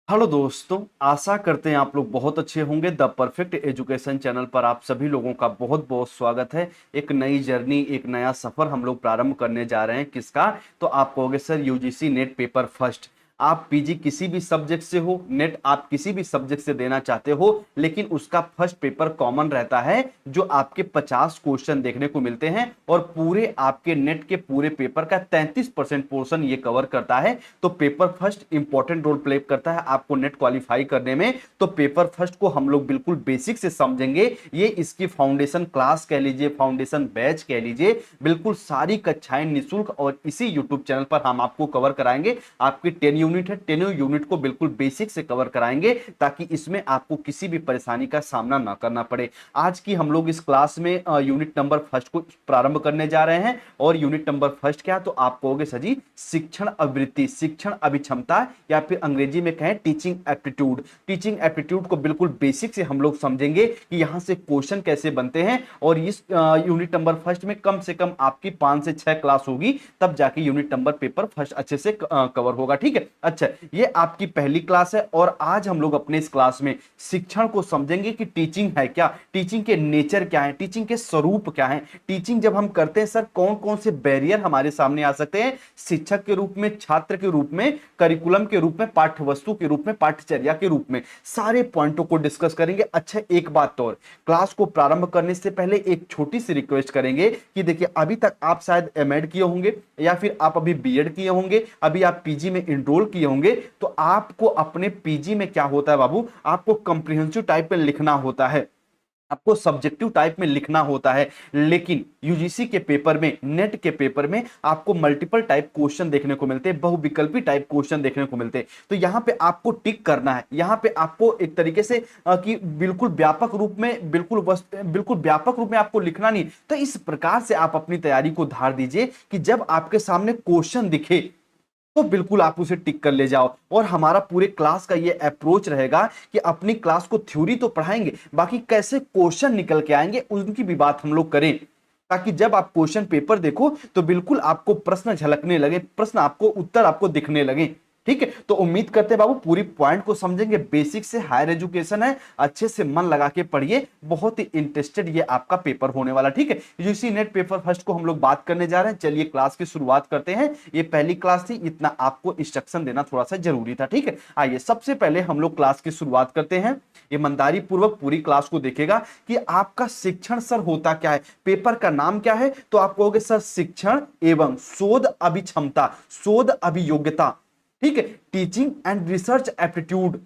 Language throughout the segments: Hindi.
हेलो दोस्तों, आशा करते हैं आप लोग बहुत अच्छे होंगे। द परफेक्ट एजुकेशन चैनल पर आप सभी लोगों का बहुत बहुत स्वागत है। एक नई जर्नी, एक नया सफर हम लोग प्रारंभ करने जा रहे हैं। किसका? तो आप कहोगे sir UGC net paper first. आप पीजी किसी भी सब्जेक्ट से हो, नेट आप किसी भी सब्जेक्ट से देना चाहते हो, लेकिन उसका फर्स्ट पेपर कॉमन रहता है जो आपके 50 क्वेश्चन देखने को मिलते हैं और पूरे आपके नेट के पूरे पेपर का 33% पोर्शन ये कवर करता है। तो paper first important role play करता है आपको नेट क्वालिफाई करने में। तो पेपर फर्स्ट को हम लोग बिल्कुल बेसिक से समझेंगे। ये इसकी फाउंडेशन क्लास कह लीजिए, फाउंडेशन बैच कह लीजिए, बिल्कुल सारी कक्षाएं निःशुल्क और इसी यूट्यूब चैनल पर हम आपको कवर कराएंगे। आपकी 10 यूनिट है, 10 यूनिट को बिल्कुल बेसिक से कवर कराएंगे ताकि इसमें आपको किसी भी परेशानी का सामना ना करना पड़े। आज की हम लोग इस क्लास में यूनिट नंबर फर्स्ट को प्रारंभ करने जा रहे हैं। और यूनिट नंबर फर्स्ट क्या? तो आप कहोगे सर जी शिक्षण अभिवृत्ति, शिक्षण अभिक्षमता, या फिर अंग्रेजी में कहें टीचिंग एप्टीट्यूड। टीचिंग एप्टीट्यूड को बिल्कुल बेसिक से हम लोग समझेंगे कि यहां से क्वेश्चन कैसे बनते हैं। और इस यूनिट नंबर फर्स्ट में कम से कम आपकी 5 से 6 क्लास होगी, तब जाके यूनिट नंबर पेपर फर्स्ट अच्छे से कवर होगा। ठीक है, अच्छा, ये आपकी पहली क्लास है और आज हम लोग अपने इस क्लास में शिक्षण को समझेंगे कि टीचिंग है क्या, टीचिंग के नेचर क्या है, टीचिंग के स्वरूप क्या है। टीचिंग जब हम करते हैं सर, कौन कौन से बैरियर हमारे सामने आ सकते हैं? शिक्षक के रूप में, छात्र के रूप में, करिकुलम के रूप में, पाठ्य वस्तु के रूप में, पाठ्यचर्या के रूप में, सारे पॉइंटों को डिस्कस करेंगे। अच्छा, एक बात और, क्लास को प्रारंभ करने से पहले एक छोटी सी रिक्वेस्ट करेंगे कि देखिए, अभी तक आप शायद एमएड किए होंगे या फिर आप अभी बीएड किए होंगे, अभी आप पीजी में इनरोल किए होंगे। तो आपको अपने पीजी में क्या होता है बाबू, आपको कंप्रिहेंसिव टाइप में लिखना होता है, आपको सब्जेक्टिव टाइप में लिखना होता है। लेकिन यूजीसी के पेपर में, नेट के पेपर में आपको मल्टीपल टाइप क्वेश्चन देखने को मिलते हैं, बहुविकल्पी टाइप क्वेश्चन देखने को मिलते हैं। तो यहां पे आपको टिक करना है, यहां पे आपको एक तरीके से कि बिल्कुल व्यापक रूप में, बिल्कुल व्यापक रूप में आपको लिखना नहीं। तो इस प्रकार से आप अपनी तैयारी को धार दीजिए कि जब आपके सामने क्वेश्चन दिखे तो बिल्कुल आप उसे टिक कर ले जाओ। और हमारा पूरे क्लास का ये अप्रोच रहेगा कि अपनी क्लास को थ्योरी तो पढ़ाएंगे, बाकी कैसे क्वेश्चन निकल के आएंगे उनकी भी बात हम लोग करें, ताकि जब आप क्वेश्चन पेपर देखो तो बिल्कुल आपको प्रश्न झलकने लगे, प्रश्न आपको, उत्तर आपको दिखने लगे। ठीक है, तो उम्मीद करते हैं बाबू पूरी पॉइंट को समझेंगे। बेसिक से हायर एजुकेशन है, अच्छे से मन लगा के पढ़िए, बहुत ही इंटरेस्टेड ये आपका पेपर होने वाला। ठीक है, यूजीसी नेट पेपर फर्स्ट को हम लोग बात करने जा रहे हैं। चलिए क्लास की शुरुआत करते हैं। ये पहली क्लास थी, इतना आपको इंस्ट्रक्शन देना थोड़ा सा जरूरी था। ठीक है, आइए सबसे पहले हम लोग क्लास की शुरुआत करते हैं। ईमानदारी पूर्वक पूरी क्लास को देखेगा कि आपका शिक्षण सर होता क्या है, पेपर का नाम क्या है। तो आप कहोगे सर शिक्षण एवं शोध अभिक्षमता, शोध अभियोग्यता। ठीक है, टीचिंग एंड रिसर्च एप्टीट्यूड।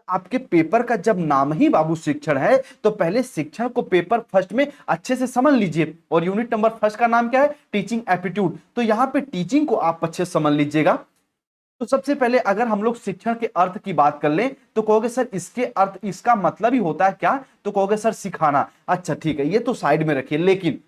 आपके पेपर का जब नाम ही बाबू शिक्षण है तो पहले शिक्षण को पेपर फर्स्ट में अच्छे से समझ लीजिए। और यूनिट नंबर फर्स्ट का नाम क्या है? Teaching aptitude. तो यहां पे टीचिंग को आप अच्छे से समझ लीजिएगा। तो सबसे पहले अगर हम लोग शिक्षण के अर्थ की बात कर लें तो कहोगे सर इसके अर्थ, इसका मतलब ही होता है क्या? तो कहोगे सर सिखाना। अच्छा ठीक है, ये तो साइड में रखिए। लेकिन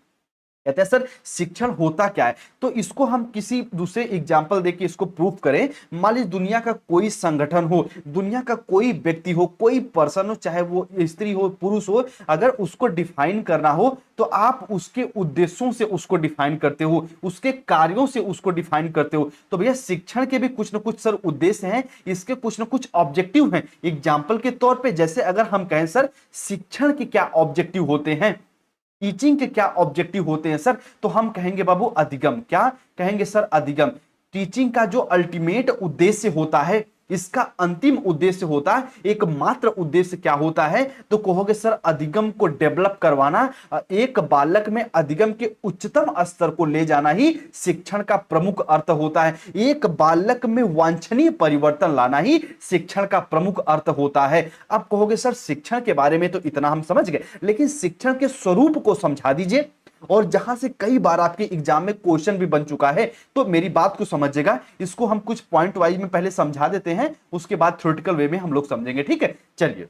कहते हैं सर शिक्षण होता क्या है, तो इसको हम किसी दूसरे एग्जाम्पल देके इसको प्रूफ करें। मान लीजिए दुनिया का कोई संगठन हो, दुनिया का कोई व्यक्ति हो, कोई पर्सन हो, चाहे वो स्त्री हो पुरुष हो, अगर उसको डिफाइन करना हो तो आप उसके उद्देश्यों से उसको डिफाइन करते हो, उसके कार्यों से उसको डिफाइन करते हो। तो भैया शिक्षण के भी कुछ ना कुछ सर उद्देश्य हैं, इसके कुछ ना कुछ ऑब्जेक्टिव हैं। एग्जाम्पल के तौर पे जैसे अगर हम कहें सर शिक्षण के क्या ऑब्जेक्टिव होते हैं, टीचिंग के क्या ऑब्जेक्टिव होते हैं सर, तो हम कहेंगे बाबू अधिगम। क्या कहेंगे सर? अधिगम। टीचिंग का जो अल्टीमेट उद्देश्य होता है, इसका अंतिम उद्देश्य होता है, एकमात्र उद्देश्य क्या होता है? तो कहोगे सर अधिगम को डेवलप करवाना, एक बालक में अधिगम के उच्चतम स्तर को ले जाना ही शिक्षण का प्रमुख अर्थ होता है। एक बालक में वांछनीय परिवर्तन लाना ही शिक्षण का प्रमुख अर्थ होता है। अब कहोगे सर शिक्षण के बारे में तो इतना हम समझ गए, लेकिन शिक्षण के स्वरूप को समझा दीजिए। और जहां से कई बार आपके एग्जाम में क्वेश्चन भी बन चुका है, तो मेरी बात को समझिएगा। इसको हम कुछ पॉइंट वाइज में पहले समझा देते हैं, उसके बाद थ्योरेटिकल वे में हम लोग समझेंगे। ठीक है, चलिए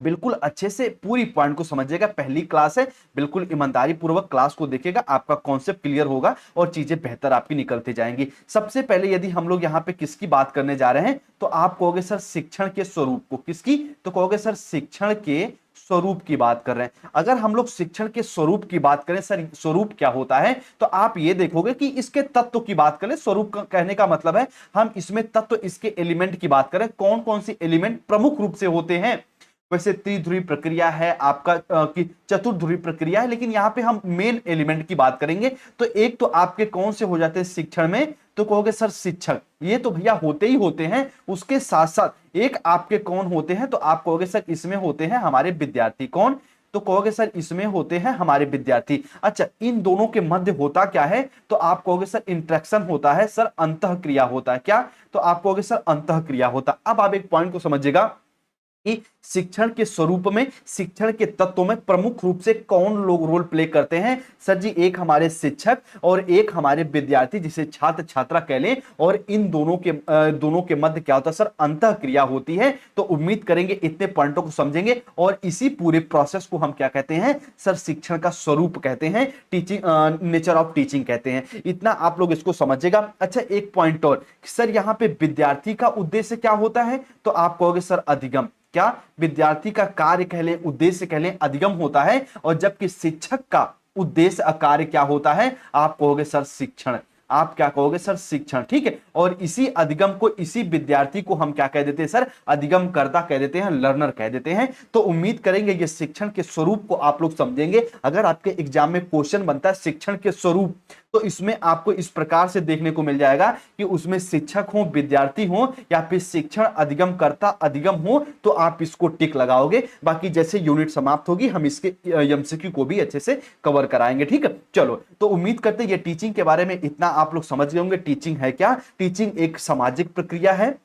बिल्कुल अच्छे से पूरी पॉइंट को समझिएगा। पहली क्लास है, बिल्कुल ईमानदारी पूर्वक क्लास को देखिएगा, आपका कॉन्सेप्ट क्लियर होगा और चीजें बेहतर आपकी निकलती जाएंगी। सबसे पहले यदि हम लोग यहाँ पे किसकी बात करने जा रहे हैं तो आप कहोगे सर शिक्षण के स्वरूप को। किसकी? तो कहोगे सर शिक्षण के स्वरूप की बात कर रहे हैं। अगर हम लोग शिक्षण के स्वरूप की बात करें, सर स्वरूप क्या होता है, तो आप ये देखोगे कि इसके तत्व की बात करें। स्वरूप कहने का मतलब है हम इसमें तत्व, इसके एलिमेंट की बात करें, कौन कौन सी एलिमेंट प्रमुख रूप से होते हैं। वैसे त्रिध्रुवी प्रक्रिया है आपका कि चतुर्ध्रुवी प्रक्रिया है, लेकिन यहां पे हम मेन एलिमेंट की बात करेंगे। तो एक तो आपके कौन से हो जाते हैं शिक्षण में, तो कहोगे सर शिक्षक, ये तो भैया होते ही होते हैं। उसके साथ साथ एक आपके कौन होते हैं, तो आप कहोगे सर इसमें होते हैं हमारे विद्यार्थी। कौन, तो कहोगे सर इसमें होते हैं हमारे विद्यार्थी। अच्छा, इन दोनों के मध्य होता क्या है, तो आप कहोगे सर इंटरेक्शन होता है, सर अंतःक्रिया होता है। क्या, तो आप कहोगे सर अंतःक्रिया होता। अब आप एक पॉइंट को समझिएगा कि शिक्षण के स्वरूप में, शिक्षण के तत्वों में प्रमुख रूप से कौन लोग रोल प्ले करते हैं। सर जी एक हमारे शिक्षक और एक हमारे विद्यार्थी, जिसे छात्र छात्रा कह लें, और इन दोनों के मध्य क्या होता है सर, अंतःक्रिया होती है। तो उम्मीद करेंगे इतने पॉइंटों को समझेंगे, और इसी पूरे प्रोसेस को हम क्या कहते हैं सर, शिक्षण का स्वरूप कहते हैं, टीचिंग, नेचर ऑफ टीचिंग कहते हैं। इतना आप लोग इसको समझिएगा। अच्छा एक पॉइंट और, सर यहां पे विद्यार्थी का उद्देश्य क्या होता है, तो आप कहोगे सर अधिगम। क्या, विद्यार्थी का कार्य कह लें, उद्देश्य कह लें, अधिगम होता है। और जबकि शिक्षक का उद्देश्य कार्य क्या होता है, आप कहोगे सर शिक्षण। आप क्या कहोगे सर, शिक्षण। ठीक है, और इसी अधिगम को, इसी विद्यार्थी को हम क्या कह देते हैं सर, अधिगम करता कह देते हैं, लर्नर कह देते हैं। तो उम्मीद करेंगे ये शिक्षण के स्वरूप को आप लोग समझेंगे। अगर आपके एग्जाम में क्वेश्चन बनता है शिक्षण के स्वरूप, तो इसमें आपको इस प्रकार से देखने को मिल जाएगा कि उसमें शिक्षक हो, विद्यार्थी हो, या फिर शिक्षण अधिगम करता अधिगम हो, तो आप इसको टिक लगाओगे। बाकी जैसे यूनिट समाप्त होगी हम इसके एमसीक्यू को भी अच्छे से कवर कराएंगे। ठीक है, चलो तो उम्मीद करते हैं ये टीचिंग के बारे में इतना आप लोग समझ गए होंगे। टीचिंग है क्या, टीचिंग एक सामाजिक प्रक्रिया है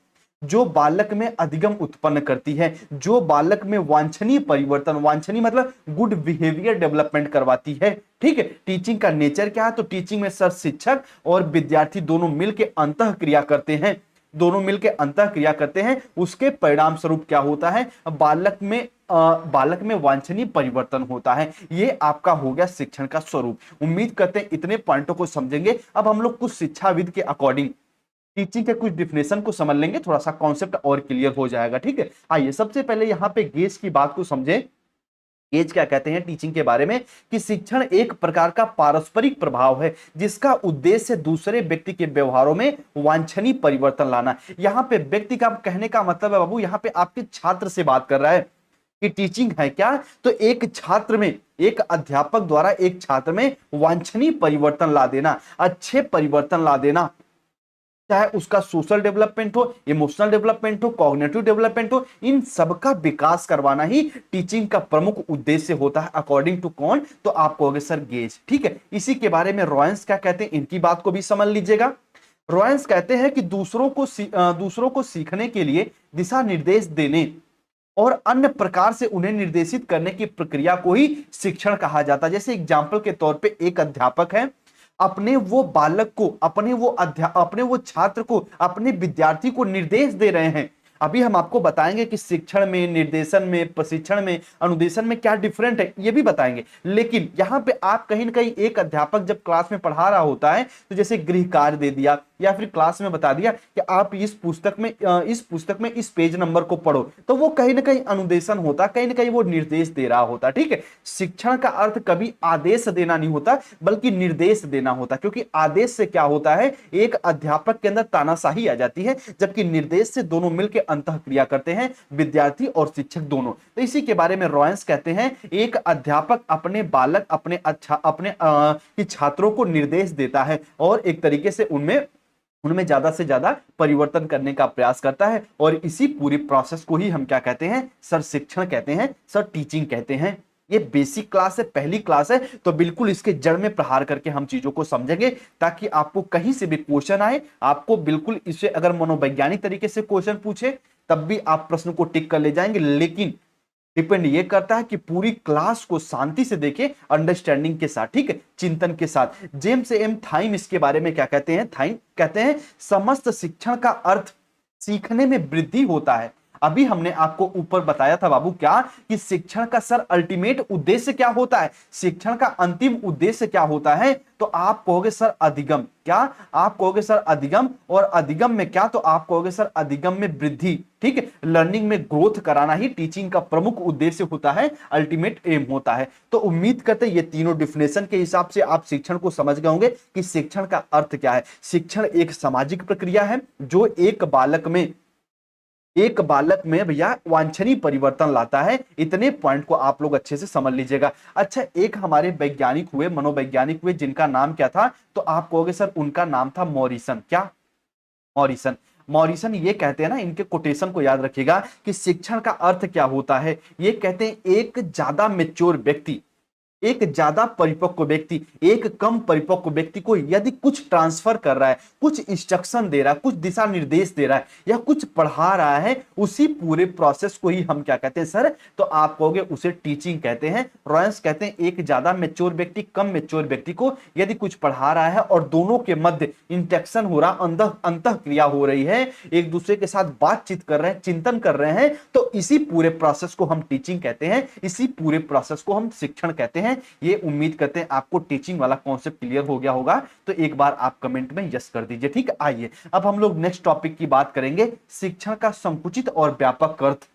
जो बालक में अधिगम उत्पन्न करती है, जो बालक में वांछनीय परिवर्तन, वांछनीय मतलब गुड बिहेवियर डेवलपमेंट करवाती है। ठीक है, टीचिंग का नेचर क्या है, तो टीचिंग में सर शिक्षक और विद्यार्थी दोनों मिलकर अंतःक्रिया करते हैं, दोनों मिलकर अंतःक्रिया करते हैं। उसके परिणाम स्वरूप क्या होता है, बालक में वांछनीय परिवर्तन होता है। ये आपका हो गया शिक्षण का स्वरूप। उम्मीद करते हैं इतने पॉइंटों को समझेंगे। अब हम लोग कुछ शिक्षाविद के अकॉर्डिंग टीचिंग के कुछ डिफिनेशन को समझ लेंगे, थोड़ा सा कॉन्सेप्ट और क्लियर हो जाएगा। ठीक है, आइए सबसे पहले यहां पे गेज की बात को समझे। गेज क्या कहते हैं टीचिंग के बारे में, कि शिक्षण एक प्रकार का पारस्परिक प्रभाव है जिसका उद्देश्य दूसरे व्यक्ति के व्यवहारों में वांछनीय परिवर्तन लाना। यहां पे व्यक्ति का कहने का मतलब है बाबू, यहां पे आपके छात्र से बात कर रहा है कि टीचिंग है क्या, तो एक छात्र में, एक अध्यापक द्वारा एक छात्र में वांछनीय परिवर्तन ला देना, अच्छे परिवर्तन ला देना, चाहे उसका सोशल डेवलपमेंट हो, इमोशनल डेवलपमेंट हो, कॉग्निटिव डेवलपमेंट हो, इन सबका विकास करवाना ही टीचिंग का प्रमुख उद्देश्य होता है। अकॉर्डिंग टू कौन, तो आप कहोगे सर गेज। ठीक है, इसी के बारे में रॉयंस क्या कहते हैं, इनकी बात को भी समझ लीजिएगा। रॉयंस कहते हैं कि दूसरों को सीखने के लिए दिशा निर्देश देने और अन्य प्रकार से उन्हें निर्देशित करने की प्रक्रिया को ही शिक्षण कहा जाता है। जैसे एग्जाम्पल के तौर पे एक अध्यापक है, अपने वो बालक को, अपने वो छात्र को, अपने विद्यार्थी को निर्देश दे रहे हैं। अभी हम आपको बताएंगे कि शिक्षण में, निर्देशन में, प्रशिक्षण में, अनुदेशन में क्या डिफरेंट है, ये भी बताएंगे। लेकिन यहाँ पे आप कहीं ना कहीं एक अध्यापक जब क्लास में पढ़ा रहा होता है, तो जैसे गृह कार्य दे दिया या फिर क्लास में बता दिया कि आप इस पुस्तक में इस पेज नंबर को पढ़ो, तो वो कहीं ना कहीं अनुदेशन होता, कहीं ना कहीं वो निर्देश दे रहा होता। ठीक है, शिक्षण का अर्थ कभी आदेश देना नहीं होता बल्कि निर्देश देना होता, क्योंकि आदेश से क्या होता है, एक अध्यापक के अंदर तानाशाही आ जाती है, जबकि निर्देश से दोनों मिलकर अंतःक्रिया करते हैं, विद्यार्थी और शिक्षक दोनों। तो इसी के बारे में रॉयंस कहते हैं, एक अध्यापक अपने बालक, अपने छात्रों को निर्देश देता है और एक तरीके से उनमें ज्यादा से ज्यादा परिवर्तन करने का प्रयास करता है। और इसी पूरी प्रोसेस को ही हम क्या कहते हैं सर, शिक्षण कहते हैं, सर टीचिंग कहते हैं। ये बेसिक क्लास है, पहली क्लास है, तो बिल्कुल इसके जड़ में प्रहार करके हम चीजों को समझेंगे, ताकि आपको कहीं से भी क्वेश्चन आए, आपको बिल्कुल इसे अगर मनोवैज्ञानिक तरीके से क्वेश्चन पूछे तब भी आप प्रश्न को टिक कर ले जाएंगे। लेकिन डिपेंड ये करता है कि पूरी क्लास को शांति से देखें, अंडरस्टैंडिंग के साथ, ठीक है, चिंतन के साथ। जेम्स एम थाइम इसके बारे में क्या कहते हैं, थाइम कहते हैं समस्त शिक्षण का अर्थ सीखने में वृद्धि होता है, अभी हमने आपको ऊपर बताया था बाबू क्या, कि शिक्षण का सर अल्टीमेट उद्देश्य क्या होता है, शिक्षण का अंतिम उद्देश्य क्या होता है, तो आप कहोगे सर अधिगम। क्या आप कहोगे सर अधिगम, और अधिगम में क्या, तो आप कहोगे सर अधिगम में वृद्धि, ठीक है, लर्निंग में ग्रोथ कराना ही टीचिंग का प्रमुख उद्देश्य होता है, अल्टीमेट एम होता है। तो उम्मीद करते हैं ये तीनों डिफिनेशन के हिसाब से आप शिक्षण को समझ गए होंगे कि शिक्षण का अर्थ क्या है। शिक्षण एक सामाजिक प्रक्रिया है जो एक बालक में भैया वांछनीय परिवर्तन लाता है। इतने पॉइंट को आप लोग अच्छे से समझ लीजिएगा। अच्छा, एक हमारे वैज्ञानिक हुए, मनोवैज्ञानिक हुए, जिनका नाम क्या था, तो आप कहोगे सर उनका नाम था मॉरिसन। क्या? मॉरिसन। मॉरिसन ये कहते हैं ना, इनके कोटेशन को याद रखिएगा कि शिक्षण का अर्थ क्या होता है। ये कहते हैं एक ज्यादा मेच्योर व्यक्ति, एक ज्यादा परिपक्व व्यक्ति एक कम परिपक्व व्यक्ति को यदि कुछ ट्रांसफर कर रहा है, कुछ इंस्ट्रक्शन दे रहा है, कुछ दिशा निर्देश दे रहा है, या कुछ पढ़ा रहा है, उसी पूरे प्रोसेस को ही हम क्या कहते हैं सर, तो आप कहोगे उसे टीचिंग कहते हैं। रॉयंस कहते हैं एक ज्यादा मेच्योर व्यक्ति कम मेच्योर व्यक्ति को यदि कुछ पढ़ा रहा है और दोनों के मध्य इंटरेक्शन हो रहा, अंतः क्रिया हो रही है, एक दूसरे के साथ बातचीत कर रहे हैं, चिंतन कर रहे हैं, तो इसी पूरे प्रोसेस को हम टीचिंग कहते हैं, इसी पूरे प्रोसेस को हम शिक्षण कहते हैं। ये उम्मीद करते हैं आपको टीचिंग वाला कॉन्सेप्ट क्लियर हो गया होगा, तो एक बार आप कमेंट में यस कर दीजिए। ठीक है, आइए अब हम लोग नेक्स्ट टॉपिक की बात करेंगे, शिक्षण का संकुचित और व्यापक अर्थ।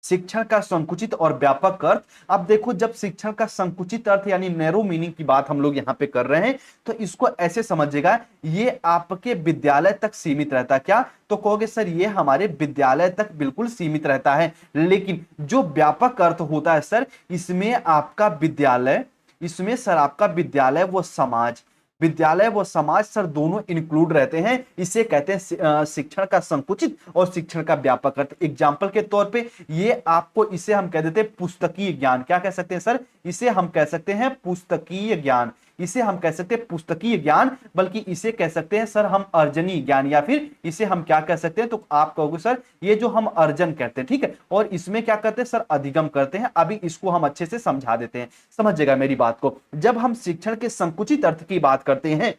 शिक्षण का संकुचित और व्यापक अर्थ। अब देखो, जब शिक्षण का संकुचित अर्थ यानी नैरो मीनिंग की बात हम लोग यहां पे कर रहे हैं, तो इसको ऐसे समझिएगा, ये आपके विद्यालय तक सीमित रहता है। क्या? तो कहोगे सर ये हमारे विद्यालय तक बिल्कुल सीमित रहता है, लेकिन जो व्यापक अर्थ होता है सर, इसमें आपका विद्यालय, इसमें सर आपका विद्यालय व समाज, विद्यालय व समाज सर दोनों इंक्लूड रहते हैं। इसे कहते हैं शिक्षण का संकुचित और शिक्षण का व्यापक अर्थ। एग्जाम्पल के तौर पे ये आपको, इसे हम कह देते हैं पुस्तकीय ज्ञान। क्या कह सकते हैं सर? इसे हम कह सकते हैं पुस्तकीय ज्ञान, इसे हम कह सकते हैं पुस्तकीय ज्ञान, बल्कि इसे कह सकते हैं सर हम अर्जनीय ज्ञान, या फिर इसे हम क्या कह सकते हैं, तो आप कहोगे सर ये जो हम अर्जन कहते हैं, ठीक है, और इसमें क्या करते हैं सर, अधिगम करते हैं। अभी इसको हम अच्छे से समझा देते हैं, समझिएगा मेरी बात को। जब हम शिक्षण के संकुचित अर्थ की बात करते हैं,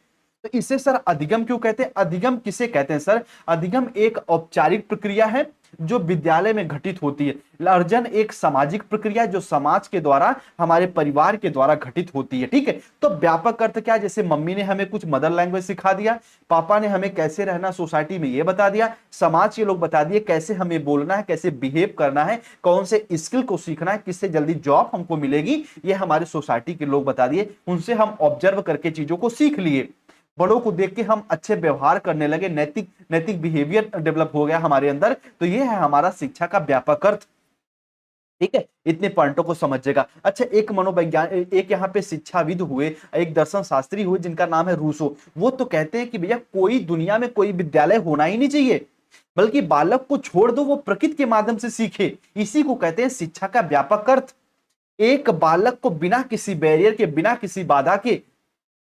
तो इसे सर अधिगम क्यों कहते हैं? अधिगम किसे कहते हैं सर? अधिगम एक औपचारिक प्रक्रिया है जो विद्यालय में घटित होती है। अर्जन एक सामाजिक प्रक्रिया जो समाज के द्वारा, हमारे परिवार के द्वारा घटित होती है। ठीक है, तो व्यापक अर्थ क्या? जैसे मम्मी ने हमें कुछ मदर लैंग्वेज सिखा दिया, पापा ने हमें कैसे रहना सोसाइटी में ये बता दिया, समाज के लोग बता दिए कैसे हमें बोलना है, कैसे बिहेव करना है, कौन से स्किल को सीखना है, किससे जल्दी जॉब हमको मिलेगी, ये हमारे सोसाइटी के लोग बता दिए। उनसे हम ऑब्जर्व करके चीजों को सीख लिए, बड़ों को देख के हम अच्छे व्यवहार करने लगे, नैतिक बिहेवियर डेवलप हो गया हमारे अंदर। तो ये है हमारा शिक्षा का व्यापक अर्थ। ठीक है, इतने पॉइंटों को समझिएगा। अच्छा, एक मनोवैज्ञान, एक यहाँ पे शिक्षाविद हुए, एक दर्शन शास्त्री हुए जिनका नाम है रूसो। वो तो कहते हैं कि भैया कोई दुनिया में कोई विद्यालय होना ही नहीं चाहिए, बल्कि बालक को छोड़ दो वो प्रकृति के माध्यम से सीखे। इसी को कहते हैं शिक्षा का व्यापक अर्थ। एक बालक को बिना किसी बैरियर के, बिना किसी बाधा के,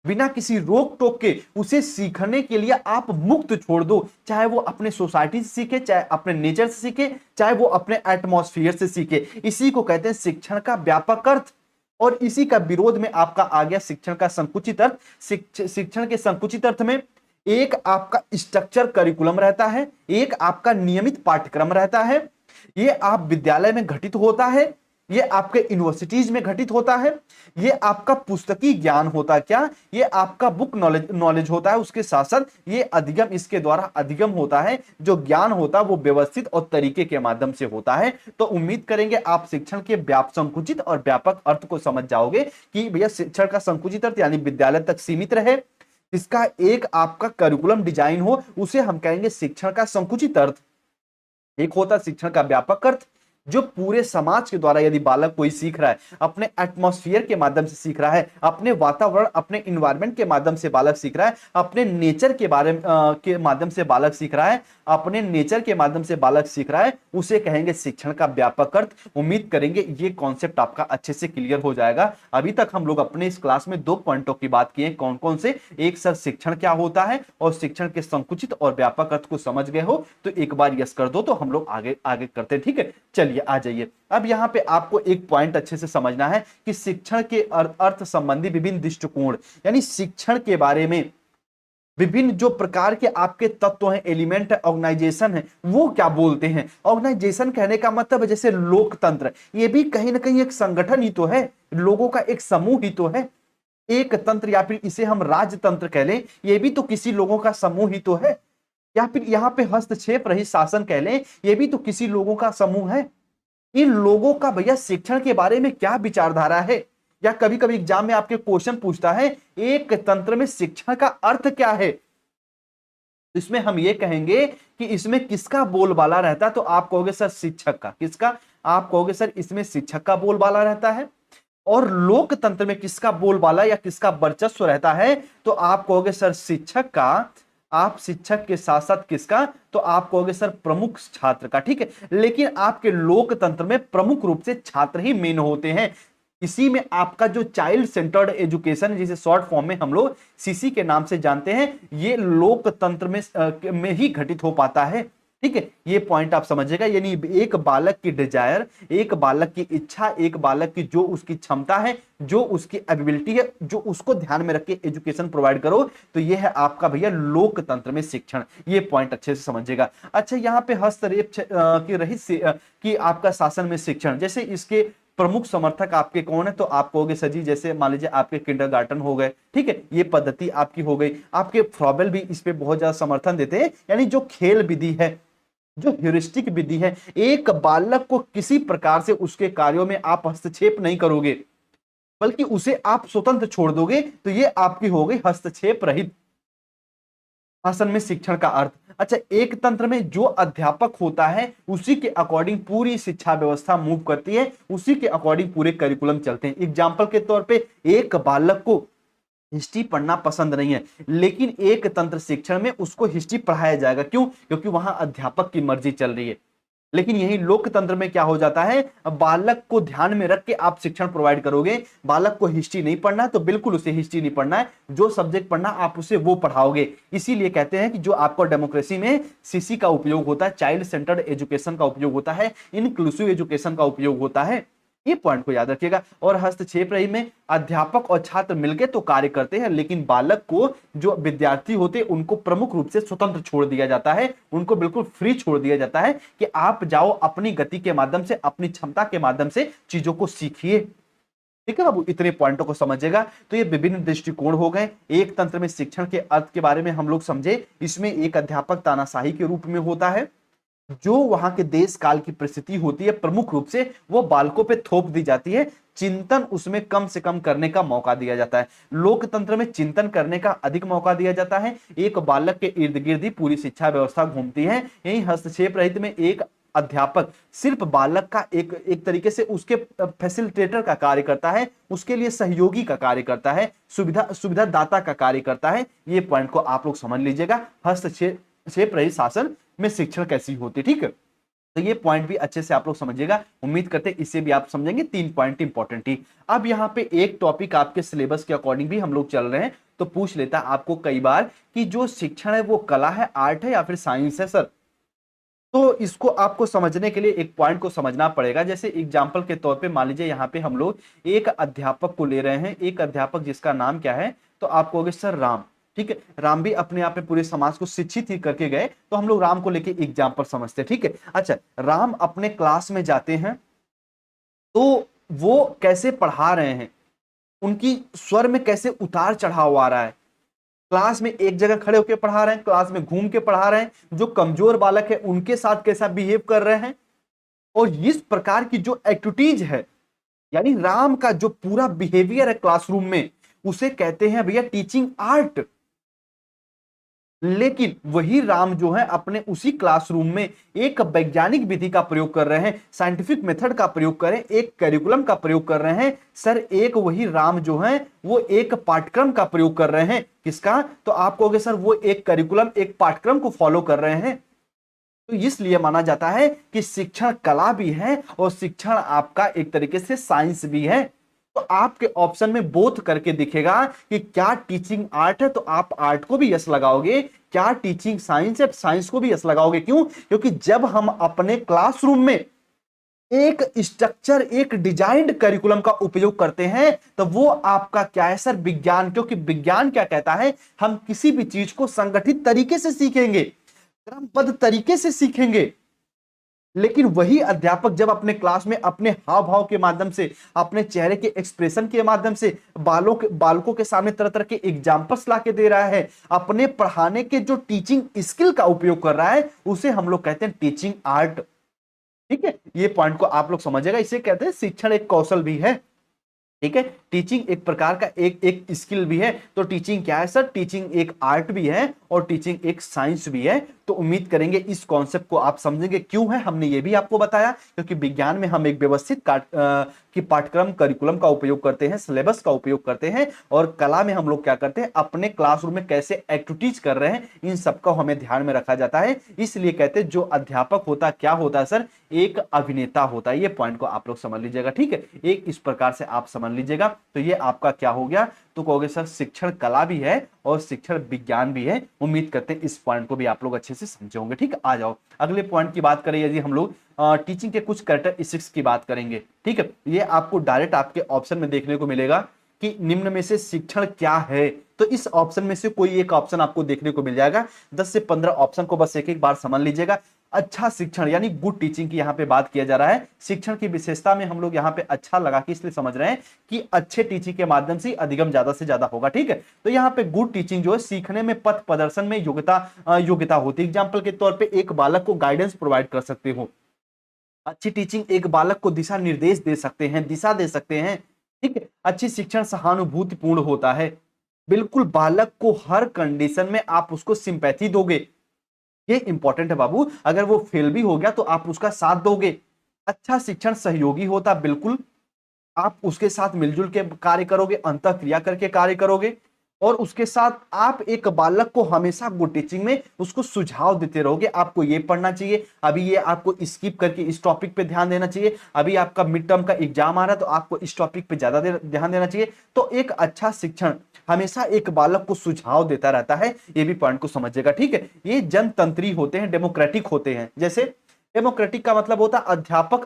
बिना किसी रोक टोक के उसे सीखने के लिए आप मुक्त छोड़ दो, चाहे वो अपने सोसाइटी से सीखे, चाहे अपने नेचर से सीखे, चाहे वो अपने एटमॉस्फेयर से सीखे। इसी को कहते हैं शिक्षण का व्यापक अर्थ। और इसी का विरोध में आपका आ गया शिक्षण का संकुचित अर्थ। शिक्षण के संकुचित अर्थ में एक आपका स्ट्रक्चर करिकुलम रहता है, एक आपका नियमित पाठ्यक्रम रहता है, ये आप विद्यालय में घटित होता है, ये आपके यूनिवर्सिटीज में घटित होता है, ये आपका पुस्तकीय ज्ञान होता है। क्या? ये आपका बुक नॉलेज होता है। उसके साथ साथ ये अधिगम, इसके द्वारा अधिगम होता है, जो ज्ञान होता है वो व्यवस्थित और तरीके के माध्यम से होता है। तो उम्मीद करेंगे आप शिक्षण के संकुचित और व्यापक अर्थ को समझ जाओगे कि भैया शिक्षण का संकुचित अर्थ यानी विद्यालय तक सीमित रहे, इसका एक आपका करिकुलम डिजाइन हो, उसे हम कहेंगे शिक्षण का संकुचित अर्थ। एक होता शिक्षण का व्यापक अर्थ जो पूरे समाज के द्वारा, यदि बालक कोई सीख रहा है, अपने एटमॉस्फेयर के माध्यम से सीख रहा है, अपने वातावरण, अपने इन्वायरमेंट के माध्यम से बालक सीख रहा है, अपने नेचर के बारे के माध्यम से बालक सीख रहा है, अपने नेचर के माध्यम से बालक सीख रहा है, उसे कहेंगे शिक्षण का व्यापक अर्थ। उम्मीद करेंगे ये कॉन्सेप्ट आपका अच्छे से क्लियर हो जाएगा। अभी तक हम लोग अपने इस क्लास में 2 पॉइंटों की बात किए, कौन कौन से? एक सर शिक्षण क्या होता है, और शिक्षण के संकुचित और व्यापक अर्थ को समझ गए हो तो एक बार यस कर दो, तो हम लोग आगे आगे करते हैं। ठीक है, चलिए आ जाइए। अब यहां पे आपको एक पॉइंट अच्छे से समझना है कि शिक्षण के अर्थ संबंधी विभिन्न दृष्टिकोण, यानी शिक्षण के बारे में विभिन्न जो प्रकार के आपके तत्व हैं, एलिमेंट है, ऑर्गेनाइजेशन है, वो क्या बोलते हैं। ऑर्गेनाइजेशन कहने का मतलब है जैसे लोकतंत्र, ये भी कहीं ना कहीं एक संगठन ही तो है, लोगों का एक समूह ही तो है। एक तंत्र या फिर इसे हम राजतंत्र कह लें, ये भी तो किसी लोगों का समूह ही तो है। या फिर यहाँ पे हस्तक्षेप रहित शासन कह लें, ये भी तो किसी लोगों का समूह है। इन लोगों का भैया शिक्षण के बारे में क्या विचारधारा है। या कभी कभी एग्जाम में आपके क्वेश्चन पूछता है एक तंत्र में शिक्षण का अर्थ क्या है, इसमें हम ये कहेंगे कि इसमें किसका बोलबाला रहता है, तो आप कहोगे सर शिक्षक का। किसका? आप कहोगे सर इसमें शिक्षक का बोलबाला रहता है। और लोकतंत्र में किसका बोलबाला या किसका वर्चस्व रहता है, तो आप कहोगे सर शिक्षक का। आप शिक्षक के साथ साथ किसका, तो आप कहोगे सर प्रमुख छात्र का। ठीक है, लेकिन आपके लोकतंत्र में प्रमुख रूप से छात्र ही मेन होते हैं। इसी में आपका जो चाइल्ड सेंटर्ड एजुकेशन है, जिसे शॉर्ट फॉर्म में हम लोग सीसी के नाम से जानते हैं, ये लोकतंत्र में ही घटित हो पाता है। ठीक है, ये पॉइंट आप समझिएगा। यानी एक बालक की डिजायर, एक बालक की इच्छा, एक बालक की जो उसकी क्षमता है, जो उसकी एबिलिटी है, जो उसको ध्यान में रख के एजुकेशन प्रोवाइड करो, तो ये है आपका भैया लोकतंत्र में शिक्षण। ये पॉइंट अच्छे से समझिएगा। अच्छा, यहाँ पे हस्तरेप की रहित कि आपका शासन में शिक्षण, जैसे इसके प्रमुख समर्थक आपके कौन है, तो आप कहोगे सर जी जैसे मान लीजिए आपके किंडरगार्टन हो गए। ठीक है, ये पद्धति आपकी हो गई। आपके फ्रॉबेल भी इस पे बहुत ज्यादा समर्थन देते हैं। यानी जो खेल विधि है, जो ह्यूरिस्टिक विधि है, एक बालक को किसी प्रकार से उसके कार्यों में आप हस्तक्षेप नहीं करोगे, बल्कि उसे आप स्वतंत्र छोड़ दोगे, तो ये आपकी हो गई हस्तक्षेप रहित शासन में शिक्षण का अर्थ। अच्छा, एक तंत्र में जो अध्यापक होता है उसी के अकॉर्डिंग पूरी शिक्षा व्यवस्था मूव करती है, उसी के अकॉर्डिंग पूरे करिकुलम चलते हैं। एग्जाम्पल के तौर पे एक बालक को हिस्ट्री पढ़ना पसंद नहीं है, लेकिन एक तंत्र शिक्षण में उसको हिस्ट्री पढ़ाया जाएगा। क्यों? क्योंकि वहां अध्यापक की मर्जी चल रही है। लेकिन यही लोकतंत्र में क्या हो जाता है, बालक को ध्यान में रख के आप शिक्षण प्रोवाइड करोगे। बालक को हिस्ट्री नहीं पढ़ना है तो बिल्कुल उसे हिस्ट्री नहीं पढ़ना है, जो सब्जेक्ट पढ़ना आप उसे वो पढ़ाओगे। इसीलिए कहते हैं कि जो आपको डेमोक्रेसी में सीसी का उपयोग होता है, चाइल्ड सेंटर्ड एजुकेशन का उपयोग होता है, इंक्लूसिव एजुकेशन का उपयोग होता है। ये पॉइंट को याद रखिएगा। और हस्तक्षेप रही में अध्यापक और छात्र मिलकर तो कार्य करते हैं, लेकिन बालक को, जो विद्यार्थी होते हैं, उनको प्रमुख रूप से स्वतंत्र छोड़ दिया जाता है। उनको बिल्कुल फ्री छोड़ दिया जाता है कि आप जाओ अपनी गति के माध्यम से, अपनी क्षमता के माध्यम से चीजों को सीखिए। ठीक है बाबू, इतने पॉइंटों को समझिएगा। तो ये विभिन्न दृष्टिकोण हो गए। एक तंत्र में शिक्षण के अर्थ के बारे में हम लोग समझे। इसमें एक अध्यापक तानाशाही के रूप में होता है, जो वहां के देश काल की परिस्थिति होती है, प्रमुख रूप से वो बालकों पे थोप दी जाती है। चिंतन उसमें कम से कम करने का मौका दिया जाता है। लोकतंत्र में चिंतन करने का अधिक मौका दिया जाता है। एक बालक के इर्द गिर्द ही पूरी शिक्षा व्यवस्था घूमती है। यही हस्तक्षेप रहित में एक अध्यापक सिर्फ बालक का एक तरीके से उसके फैसिलिटेटर का कार्य करता है, उसके लिए सहयोगी का कार्य करता है, सुविधा दाता का कार्य करता है। ये पॉइंट को आप लोग समझ लीजिएगा, हस्तक्षेप रहित शासन में शिक्षण कैसी होती है। ठीक है, तो ये पॉइंट भी अच्छे से आप लोग समझिएगा। उम्मीद करते हैं इससे भी आप समझेंगे। 3 पॉइंट इंपॉर्टेंट ही। अब यहाँ पे एक टॉपिक आपके सिलेबस के अकॉर्डिंग भी हम लोग चल रहे हैं, तो पूछ लेता है आपको कई बार कि जो शिक्षण है वो कला है, आर्ट है या फिर साइंस है सर। तो इसको आपको समझने के लिए एक पॉइंट को समझना पड़ेगा। जैसे एग्जाम्पल के तौर पे मान लीजिए यहाँ पे हम लोग एक अध्यापक को ले रहे हैं, एक अध्यापक जिसका नाम क्या है, तो आप कहोगे सर राम। ठीक है, राम भी अपने आप में पूरे समाज को शिक्षित ही करके गए, तो हम लोग राम को लेके एग्जाम्पल समझते हैं। ठीक है, अच्छा, राम अपने क्लास में जाते हैं तो वो कैसे पढ़ा रहे हैं, उनकी स्वर में कैसे उतार चढ़ाव आ रहा है। क्लास में एक जगह खड़े होकर पढ़ा रहे हैं, क्लास में घूम के पढ़ा रहे हैं, जो कमजोर बालक है उनके साथ कैसा बिहेव कर रहे हैं, और इस प्रकार की जो एक्टिविटीज है, यानी राम का जो पूरा बिहेवियर है क्लासरूम में, उसे कहते हैं भैया टीचिंग आर्ट। लेकिन वही राम जो है अपने उसी क्लासरूम में एक वैज्ञानिक विधि का प्रयोग कर रहे हैं, साइंटिफिक मेथड का प्रयोग कर रहे हैं, एक करिकुलम का प्रयोग कर रहे हैं। सर एक वही राम जो है वो एक पाठ्यक्रम का प्रयोग कर रहे हैं। किसका? तो आप कहोगे सर वो एक करिकुलम, एक पाठ्यक्रम को फॉलो कर रहे हैं। तो इसलिए माना जाता है कि शिक्षण कला भी है और शिक्षण आपका एक तरीके से साइंस भी है। तो आपके ऑप्शन में बोथ करके दिखेगा कि क्या टीचिंग आर्ट है, तो आप आर्ट को भी यस लगाओगे। क्या टीचिंग साइंस है, साइंस को भी यस लगाओगे। क्यों? क्योंकि जब हम अपने क्लासरूम में एक स्ट्रक्चर, एक डिजाइंड करिकुलम का उपयोग करते हैं, तो वो आपका क्या है सर, विज्ञान। क्योंकि विज्ञान क्या कहता है, हम किसी भी चीज को संगठित तरीके से सीखेंगे, क्रमबद्ध तरीके से सीखेंगे। लेकिन वही अध्यापक जब अपने क्लास में अपने हाव भाव के माध्यम से, अपने चेहरे के एक्सप्रेशन के माध्यम से बालकों के सामने तरह तरह के एग्जाम्पल्स ला के दे रहा है, अपने पढ़ाने के जो टीचिंग स्किल का उपयोग कर रहा है, उसे हम लोग कहते हैं टीचिंग आर्ट। ठीक है, ये पॉइंट को आप लोग समझिएगा। इसे कहते हैं शिक्षण एक कौशल भी है। ठीक है, टीचिंग एक प्रकार का एक एक स्किल भी है। तो टीचिंग क्या है सर, टीचिंग एक आर्ट भी है और टीचिंग एक साइंस भी है। तो उम्मीद करेंगे इस कॉन्सेप्ट को आप समझेंगे। क्यों है, हमने ये भी आपको बताया, क्योंकि विज्ञान में हम एक व्यवस्थित की पाठ्यक्रम करिकुलम का उपयोग करते हैं, सिलेबस का उपयोग करते हैं, और कला में हम लोग क्या करते हैं, अपने क्लासरूम में कैसे एक्टिविटीज कर रहे हैं, इन सबका हमें ध्यान में रखा जाता है। इसलिए कहते हैं जो अध्यापक होता क्या होता है सर, एक अभिनेता होता है। ये पॉइंट को आप लोग समझ लीजिएगा। ठीक है, एक इस प्रकार से आप समझ लीजिएगा। तो ये आपका क्या हो गया, तो कहोगे सर शिक्षण कला भी है और शिक्षण विज्ञान भी है। उम्मीद करते हैं इस पॉइंट को भी आप लोग अच्छे से समझे होंगे। ठीक है, आ जाओ अगले पॉइंट की बात करें। यदि हम लोग टीचिंग के कुछ कैरेक्टरिस्टिक्स की बात करेंगे, ठीक है, ये आपको डायरेक्ट आपके ऑप्शन में देखने को मिलेगा कि निम्न में से शिक्षण क्या है। तो इस ऑप्शन में से कोई एक ऑप्शन आपको देखने को मिल जाएगा। 10 से 15 ऑप्शन को बस एक एक बार समझ लीजिएगा। अच्छा शिक्षण यानी गुड टीचिंग की यहां पे बात किया जा रहा है। शिक्षण की विशेषता में हम लोग यहां पे अच्छा लगा के इसलिए समझ रहे हैं कि अच्छे टीचिंग के माध्यम से अधिगम ज्यादा से ज्यादा होगा। ठीक है, तो यहां पे गुड टीचिंग जो है, सीखने में पथ प्रदर्शन में योग्यता होती है। एग्जाम्पल के तौर पर एक बालक को गाइडेंस प्रोवाइड कर सकते हो। अच्छी टीचिंग एक बालक को दिशा निर्देश दे सकते हैं, दिशा दे सकते हैं। ठीक है, अच्छी शिक्षण सहानुभूतिपूर्ण होता है। बिल्कुल बालक को हर कंडीशन में आप उसको सिंपैथी दोगे, ये इंपॉर्टेंट है बाबू। अगर वो फेल भी हो गया तो आप उसका साथ दोगे। अच्छा शिक्षण सहयोगी होता, बिल्कुल आप उसके साथ मिलजुल के कार्य करोगे, अंतः क्रिया करके कार्य करोगे, और उसके साथ आप एक बालक को हमेशा गुड टीचिंग में उसको सुझाव देते रहोगे। आपको ये पढ़ना चाहिए, अभी ये आपको स्किप करके इस टॉपिक पे ध्यान देना चाहिए, अभी आपका मिड टर्म का एग्जाम आ रहा है तो आपको इस टॉपिक पे ज्यादा ध्यान देना चाहिए। तो एक अच्छा शिक्षण हमेशा एक बालक को सुझाव देता रहता है। ये भी पॉइंट को समझिएगा। ठीक है, ये जनतंत्री होते हैं, डेमोक्रेटिक होते हैं। जैसे डेमोक्रेटिक का मतलब होता है अध्यापक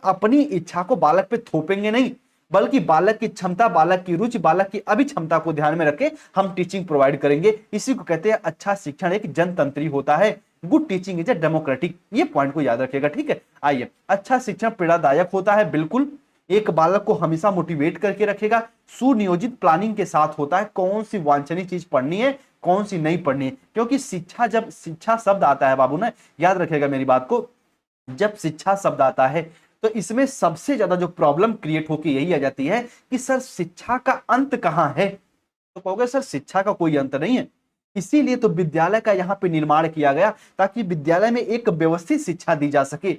अपनी इच्छा को बालक पे थोपेंगे नहीं, बल्कि बालक की क्षमता, बालक की रुचि, बालक की अभिक्षमता को ध्यान में रख के हम टीचिंग प्रोवाइड करेंगे। इसी को कहते हैं अच्छा शिक्षण एक जनतंत्री होता है। Good teaching is a democratic, ये पॉइंट को याद रखिएगा। ठीक है, आइए, अच्छा शिक्षण प्रेरणादायक होता है, बिल्कुल एक बालक को हमेशा मोटिवेट करके रखेगा। सुनियोजित प्लानिंग के साथ होता है, कौन सी वांछनीय चीज पढ़नी है, कौन सी नहीं पढ़नी है। क्योंकि जब शिक्षा शब्द आता है बाबू ना, याद रखेगा मेरी बात को, जब शिक्षा शब्द आता है तो इसमें सबसे ज्यादा जो प्रॉब्लम क्रिएट होकर यही आ जाती है कि सर शिक्षा का अंत कहां है। तो कहोगे सर शिक्षा का कोई अंत नहीं है। इसीलिए तो विद्यालय का यहां पे निर्माण किया गया, ताकि विद्यालय में एक व्यवस्थित शिक्षा दी जा सके,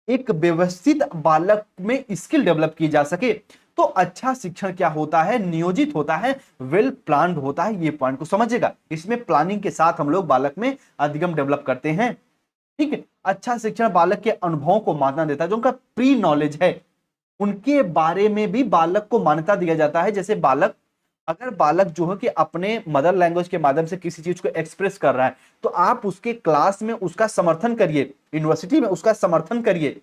एक व्यवस्थित बालक में स्किल डेवलप की जा सके। तो अच्छा शिक्षण क्या होता है, नियोजित होता है, वेल प्लान्ड होता है। ये पॉइंट को समझिएगा। इसमें प्लानिंग के साथ हम लोग बालक में अधिगम डेवलप करते हैं। ठीक है, अच्छा शिक्षण बालक के अनुभवों को मान्यता देता है, जो उनका प्री नॉलेज है उनके बारे में भी बालक को मान्यता दिया जाता है। जैसे अगर बालक जो है कि अपने मदर लैंग्वेज के माध्यम से किसी चीज को एक्सप्रेस कर रहा है, तो आप उसके क्लास में उसका समर्थन करिए, यूनिवर्सिटी में उसका समर्थन करिए।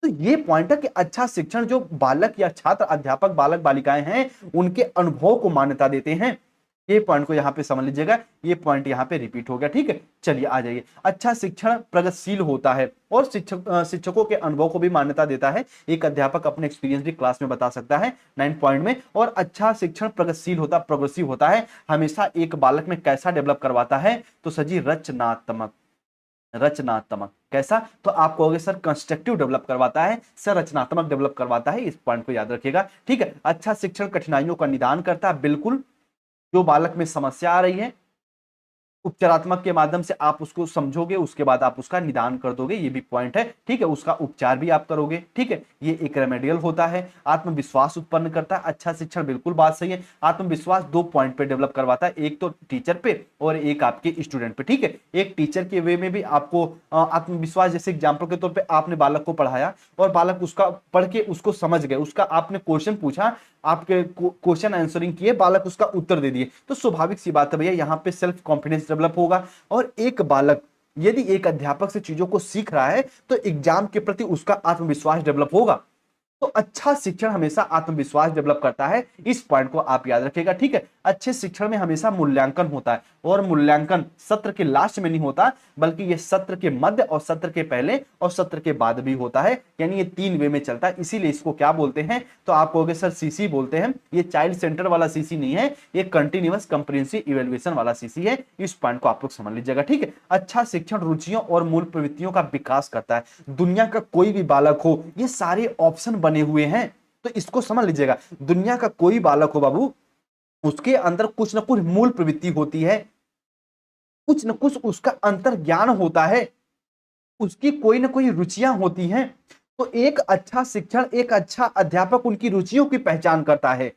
तो ये पॉइंट है कि अच्छा शिक्षण जो बालक या छात्र, अध्यापक, बालक बालिकाएं हैं, उनके अनुभव को मान्यता देते हैं। ये पॉइंट को यहां पे समझ लीजिएगा। ये पॉइंट यहां पे रिपीट हो गया। ठीक है, चलिए आ जाइए। अच्छा शिक्षण प्रगतिशील होता है और शिक्षकों के अनुभव को भी मान्यता देता है। एक अध्यापक अपने एक्सपीरियंस भी क्लास में बता सकता है 9 पॉइंट में। और अच्छा शिक्षण प्रगतिशील होता, प्रोग्रेसिव होता है, हमेशा एक बालक में कैसा डेवलप करवाता है, तो सजी रचनात्मक। रचनात्मक कैसा, तो आप कहोगे सर कंस्ट्रक्टिव डेवलप करवाता है, सर रचनात्मक डेवलप करवाता है। इस पॉइंट को याद रखिएगा। ठीक है, अच्छा शिक्षण कठिनाइयों का निदान करता है, बिल्कुल जो बालक में समस्या आ रही है, उपचारात्मक के माध्यम से आप उसको समझोगे, उसके बाद आप उसका निदान कर दोगे। ये भी पॉइंट है। ठीक है, उसका उपचार भी आप करोगे। ठीक है, ये एक रेमेडियल होता है। आत्मविश्वास उत्पन्न करता है। अच्छा शिक्षण, बिल्कुल बात सही है। आत्मविश्वास 2 पॉइंट पे डेवलप करवाता है, एक तो टीचर पे और एक आपके स्टूडेंट पे। ठीक है, एक टीचर के वे में भी आपको आत्मविश्वास, जैसे एग्जाम्पल के तौर पर आपने बालक को पढ़ाया और बालक उसका पढ़ के उसको समझ गए, उसका आपने क्वेश्चन पूछा, आपके क्वेश्चन आंसरिंग किए, बालक उसका उत्तर दे दिए, तो स्वाभाविक सी बात है भैया, यहां पे सेल्फ कॉन्फिडेंस डेवलप होगा। और एक बालक यदि एक अध्यापक से चीजों को सीख रहा है तो एग्जाम के प्रति उसका आत्मविश्वास डेवलप होगा। तो अच्छा शिक्षण हमेशा आत्मविश्वास डेवलप करता है, इस पॉइंट को आप याद रखिएगा, ठीक है। अच्छे शिक्षण में हमेशा मूल्यांकन होता है, और मूल्यांकन सत्र के लास्ट में नहीं होता, बल्कि ये सत्र के मध्य और सत्र के पहले और सत्र के बाद भी होता है, यानी ये 3 वे में चलता है। इसीलिए इसको क्या बोलते हैं, तो आप कहोगे सर सीसी बोलते हैं। ये चाइल्ड सेंटर वाला सीसी नहीं है, ये कंटिन्यूअस कंप्रिहेंसिव इवैल्यूएशन वाला सीसी है। इस पॉइंट को आप लोग समझ लीजिएगा, ठीक है। अच्छा शिक्षण रुचियों और मूल प्रवृत्तियों का विकास करता है। दुनिया का कोई भी बालक हो, ये सारे ऑप्शन बने हुए हैं, तो इसको समझ लीजिएगा। दुनिया का कोई बालक हो बाबू, उसके अंदर कुछ ना कुछ मूल प्रवृत्ति होती है, कुछ न कुछ उसका अंतर ज्ञान होता है, उसकी कोई ना कोई रुचियां होती हैं। तो एक अच्छा शिक्षण, एक अच्छा अध्यापक उनकी रुचियों की पहचान करता है,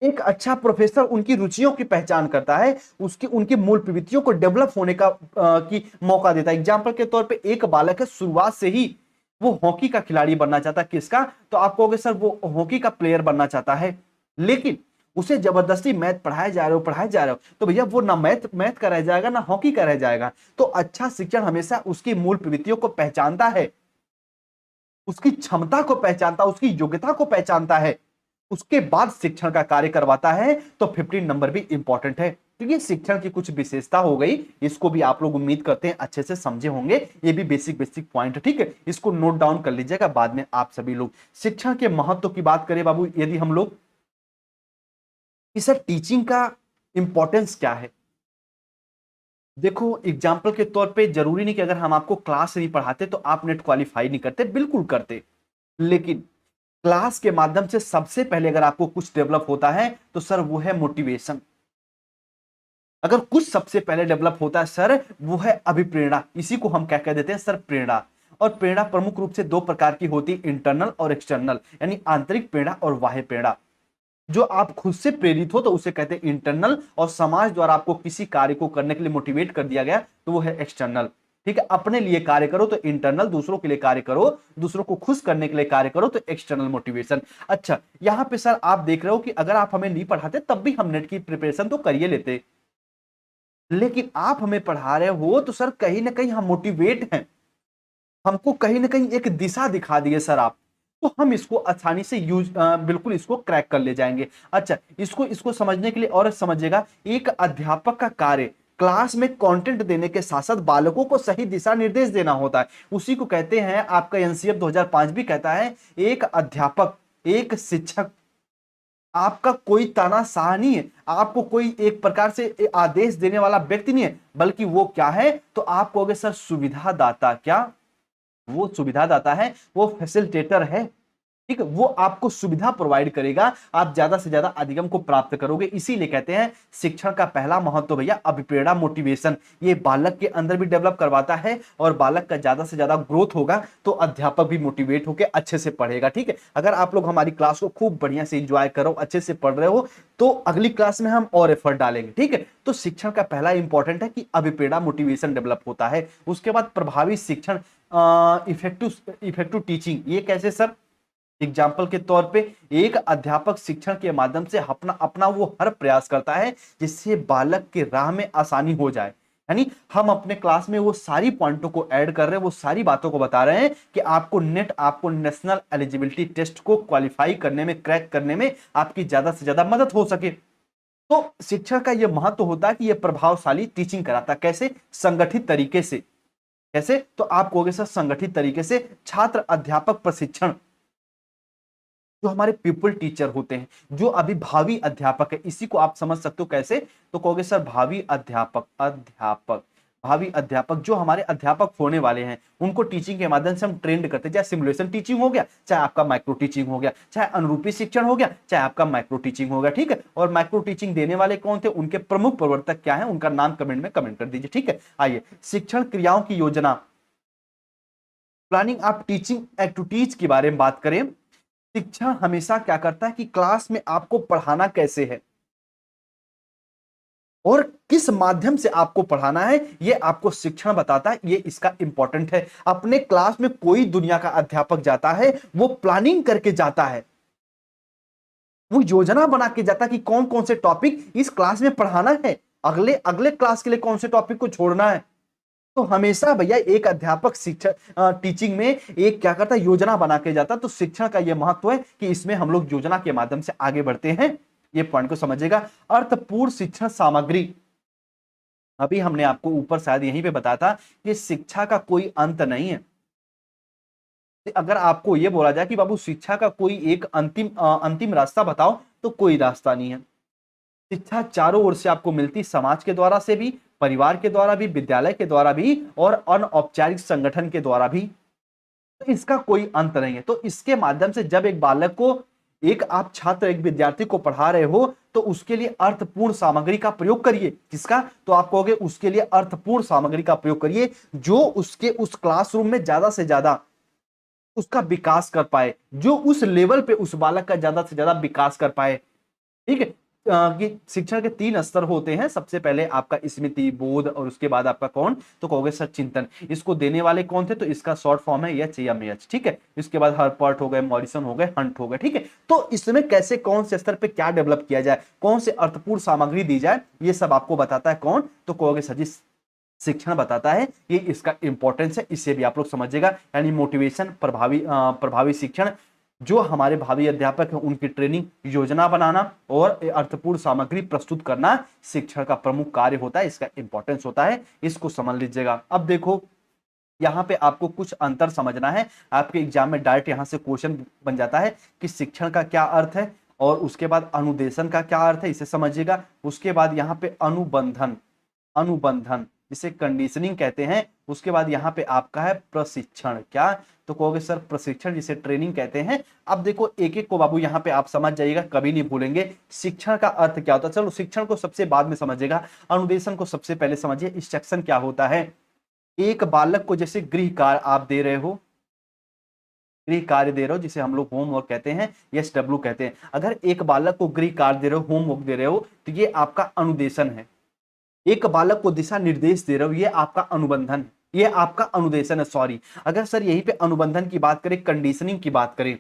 एक अच्छा प्रोफेसर उनकी रुचियों की पहचान करता है, उसकी उनकी मूल प्रवृत्तियों को डेवलप होने का की मौका देता है। एग्जाम्पल के तौर पे एक बालक है, शुरुआत से ही वो हॉकी का खिलाड़ी बनना चाहता है। किसका, तो आप कहोगे सर वो हॉकी का प्लेयर बनना चाहता है, लेकिन उसे जबरदस्ती मैथ पढ़ाए जा रहे हो, तो भैया वो ना मैथ मैथ का रह जाएगा, ना हॉकी का रह जाएगा। तो अच्छा शिक्षण हमेशा उसकी मूल प्रवृत्तियों को पहचानता है, उसकी क्षमता को पहचानता, उसकी योग्यता को पहचानता है, उसके बाद शिक्षण का कार्य करवाता है। तो 15 नंबर भी इंपॉर्टेंट है। तो ये शिक्षण की कुछ विशेषता हो गई, इसको भी आप लोग उम्मीद करते हैं अच्छे से समझे होंगे। ये भी बेसिक बेसिक पॉइंट है, ठीक है। इसको नोट डाउन कर लीजिएगा, बाद में आप सभी लोग शिक्षण के महत्व की बात करें बाबू, यदि हम लोग इस टीचिंग का इंपॉर्टेंस क्या है। देखो एग्जाम्पल के तौर पे जरूरी नहीं कि अगर हम आपको क्लास नहीं पढ़ाते तो आप नेट क्वालिफाई नहीं करते, बिल्कुल करते, लेकिन क्लास के माध्यम से सबसे पहले अगर आपको कुछ डेवलप होता है तो सर वो है मोटिवेशन। अगर कुछ सबसे पहले डेवलप होता है सर, वो है अभिप्रेरणा। इसी को हम क्या कह देते हैं सर, प्रेरणा। और प्रेरणा प्रमुख रूप से 2 प्रकार की होती है, इंटरनल और एक्सटर्नल, यानी आंतरिक प्रेरणा और बाह्य प्रेरणा। जो आप खुद से प्रेरित हो तो उसे कहते हैं इंटरनल, और समाज द्वारा आपको किसी कार्य को करने के लिए मोटिवेट कर दिया गया तो वो है एक्सटर्नल, ठीक है। अपने लिए कार्य करो तो इंटरनल, दूसरों के लिए कार्य करो, दूसरों को खुश करने के लिए कार्य करो तो एक्सटर्नल मोटिवेशन। अच्छा, यहां पे सर आप देख रहे हो कि अगर आप हमें नहीं पढ़ाते तब भी हम नेट की प्रिपरेशन तो करिए लेते, लेकिन आप हमें पढ़ा रहे हो तो सर कहीं ना कहीं हम मोटिवेट हैं, हमको कहीं ना कहीं एक दिशा दिखा दिए सर आप, तो हम इसको आसानी से बिल्कुल इसको क्रैक कर ले जाएंगे। अच्छा, इसको इसको समझने के लिए और समझिएगा, एक अध्यापक का कार्य क्लास में कंटेंट देने के साथ साथ बालकों को सही दिशा निर्देश देना होता है। उसी को कहते हैं, आपका एनसीएफ 2005 भी कहता है, एक अध्यापक, एक शिक्षक आपका कोई तानाशाह नहीं है, आपको कोई एक प्रकार से आदेश देने वाला व्यक्ति नहीं है, बल्कि वो क्या है, तो आप कहोगे सर सुविधा दाता। क्या, वो सुविधा दाता है, वो फैसिलिटेटर है, ठीक है। वो आपको सुविधा प्रोवाइड करेगा, आप ज्यादा से ज्यादा अधिगम को प्राप्त करोगे। इसीलिए कहते हैं शिक्षण का पहला महत्व भैया अभिप्रेरणा, मोटिवेशन। ये बालक के अंदर भी डेवलप करवाता है, और बालक का ज्यादा से ज्यादा ग्रोथ होगा तो अध्यापक भी मोटिवेट होकर अच्छे से पढ़ेगा, ठीक है। अगर आप लोग हमारी क्लास को खूब बढ़िया से इंजॉय करो, अच्छे से पढ़ रहे हो, तो अगली क्लास में हम और एफर्ट डालेंगे, ठीक है। तो शिक्षण का पहला इंपॉर्टेंट है कि अभिप्रेरणा, मोटिवेशन डेवलप होता है। उसके बाद प्रभावी शिक्षण, इफेक्टिव इफेक्टिव टीचिंग। ये कैसे सर, एग्जाम्पल के तौर पे एक अध्यापक शिक्षण के माध्यम से अपना अपना वो हर प्रयास करता है जिससे बालक के राह में आसानी हो जाए। यानी हम अपने क्लास में वो सारी पॉइंटों को ऐड कर रहे हैं, वो सारी बातों को बता रहे हैं कि आपको नेट, आपको नेशनल एलिजिबिलिटी टेस्ट को क्वालिफाई करने में, क्रैक करने में आपकी ज्यादा से ज्यादा मदद हो सके। तो शिक्षण का यह महत्व होता है कि यह प्रभावशाली टीचिंग कराता है। कैसे, संगठित तरीके से। कैसे, तो आप कहोगे सर संगठित तरीके से छात्र अध्यापक प्रशिक्षण, जो हमारे पीपल टीचर होते हैं, जो अभी भावी अध्यापक है, इसी को आप समझ सकते हो कैसे, तो कहोगे सर भावी अध्यापक, भावी अध्यापक जो हमारे अध्यापक होने वाले हैं, उनको टीचिंग के माध्यम से हम ट्रेंड करते हैं। चाहे सिमुलेशन टीचिंग हो गया, चाहे आपका माइक्रो टीचिंग हो गया, चाहे अनुरूपी शिक्षण हो गया, चाहे आपका माइक्रो टीचिंग हो गया, ठीक है। और माइक्रो टीचिंग देने वाले कौन थे, उनके प्रमुख प्रवर्तक क्या है, उनका नाम कमेंट में कमेंट कर दीजिए, ठीक है। आइए, शिक्षण क्रियाओं की योजना, प्लानिंग ऑफ टीचिंग एक्टिविटीज के बारे में बात करें। शिक्षण हमेशा क्या करता है कि क्लास में आपको पढ़ाना कैसे है और किस माध्यम से आपको पढ़ाना है, ये आपको शिक्षण बताता है। ये इसका इंपॉर्टेंट है। अपने क्लास में कोई दुनिया का अध्यापक जाता है, वो प्लानिंग करके जाता है, वो योजना बना के जाता है कि कौन कौन से टॉपिक इस क्लास में पढ़ाना है, अगले अगले क्लास के लिए कौन से टॉपिक को छोड़ना है। तो हमेशा भैया एक अध्यापक शिक्षक टीचिंग में एक क्या करता है, योजना बना के जाता। तो शिक्षण का यह महत्व है कि इसमें हम लोग योजना के माध्यम से आगे बढ़ते हैं। ये पॉइंट को समझिएगा। अर्थपूर्ण शिक्षण सामग्री, अभी हमने आपको ऊपर शायद यहीं पे बताया था कि शिक्षा का कोई अंत नहीं है। अगर आपको ये बोला जाए कि बाबू शिक्षा का कोई एक अंतिम रास्ता बताओ, तो कोई रास्ता नहीं है। शिक्षा चारों ओर से आपको मिलती, समाज के द्वारा से भी, परिवार के द्वारा भी, विद्यालय के द्वारा भी और अनौपचारिक संगठन के द्वारा भी। तो इसका कोई अंत नहीं है। तो इसके माध्यम से जब एक बालक को, एक आप छात्र, एक विद्यार्थी को पढ़ा रहे हो, तो उसके लिए अर्थपूर्ण सामग्री का प्रयोग करिए। किसका? तो आप कहोगे उसके लिए अर्थपूर्ण सामग्री का प्रयोग करिए, जो उसके उस क्लासरूम में ज्यादा से ज्यादा उसका विकास कर पाए, जो उस लेवल पे उस बालक का ज्यादा से ज्यादा विकास कर पाए। ठीक है। कि शिक्षण के 3 स्तर होते हैं। सबसे पहले आपका स्मृति, बोध, और उसके बाद आपका कौन? तो कहोगे सर चिंतन। इसको देने वाले कौन थे? तो इसका शॉर्ट फॉर्म है एच। ठीक है। इसके बाद हर्पर्ट हो गए, मॉरिसन हो गए, हंट हो गए। ठीक है। तो इसमें कैसे, कौन से स्तर पे क्या डेवलप किया जाए, कौन से अर्थपूर्ण सामग्री दी जाए, ये सब आपको बताता है कौन? तो कहोगे सर जी शिक्षण बताता है। ये इसका इंपॉर्टेंस है, इसे भी आप लोग समझिएगा। यानी मोटिवेशन, प्रभावी शिक्षण, जो हमारे भावी अध्यापक हैं उनकी ट्रेनिंग, योजना बनाना और अर्थपूर्ण सामग्री प्रस्तुत करना शिक्षण का प्रमुख कार्य होता है। इसका इंपॉर्टेंस होता है, इसको समझ लीजिएगा। अब देखो, यहाँ पे आपको कुछ अंतर समझना है। आपके एग्जाम में डायरेक्ट यहाँ से क्वेश्चन बन जाता है कि शिक्षण का क्या अर्थ है, और उसके बाद अनुदेशन का क्या अर्थ है, इसे समझिएगा। उसके बाद यहाँ पे अनुबंधन, अनुबंधन जिसे कंडीशनिंग कहते हैं। उसके बाद यहाँ पे आपका है प्रशिक्षण। क्या? तो कहोगे सर प्रशिक्षण जिसे ट्रेनिंग कहते हैं। अब देखो एक एक को बाबू यहाँ पे आप समझ जाइएगा, कभी नहीं भूलेंगे। शिक्षण का अर्थ क्या होता है, चलो शिक्षण को सबसे बाद में समझिएगा, अनुदेशन को सबसे पहले समझिए। इंस्ट्रक्शन क्या होता है? एक बालक को जैसे गृह कार्य आप दे रहे हो, गृह कार्य दे रहे हो, जिसे हम लोग होमवर्क कहते हैं, SW कहते हैं। अगर एक बालक को गृह कार्य दे रहे हो, होमवर्क दे रहे हो, तो ये आपका अनुदेशन है। एक बालक को दिशा निर्देश दे रहे हो, ये आपका अनुबंधन, ये आपका अनुदेशन है। सॉरी, अगर सर यहीं पे अनुबंधन की बात करें, कंडीशनिंग की बात करें,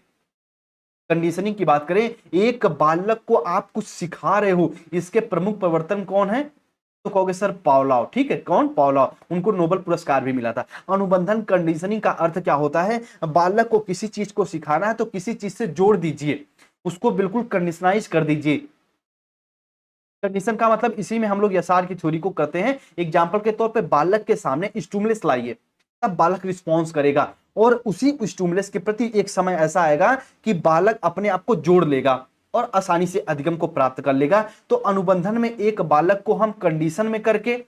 कंडीशनिंग की बात करें, एक बालक को आप कुछ सिखा रहे हो, इसके प्रमुख प्रवर्तन कौन है? तो कहोगे सर पावलोव। ठीक है, कौन? पावलोव। उनको नोबेल पुरस्कार भी मिला था। अनुबंधन, कंडीशनिंग का अर्थ क्या होता है? बालक को किसी चीज को सिखाना है तो किसी चीज से जोड़ दीजिए, उसको बिल्कुल कंडीशनाइज कर दीजिए। कंडीशन का मतलब इसी में हम लोग यसार की थ्योरी को करते हैं। एग्जाम्पल के तौर पे बालक के सामने स्टिमुलस लाइए, तब बालक रिस्पॉन्स करेगा, और उसी स्टिमुलस के प्रति एक समय ऐसा आएगा कि बालक अपने आप को जोड़ लेगा और आसानी से अधिगम को प्राप्त कर लेगा। तो अनुबंधन में एक बालक को हम कंडीशन में करके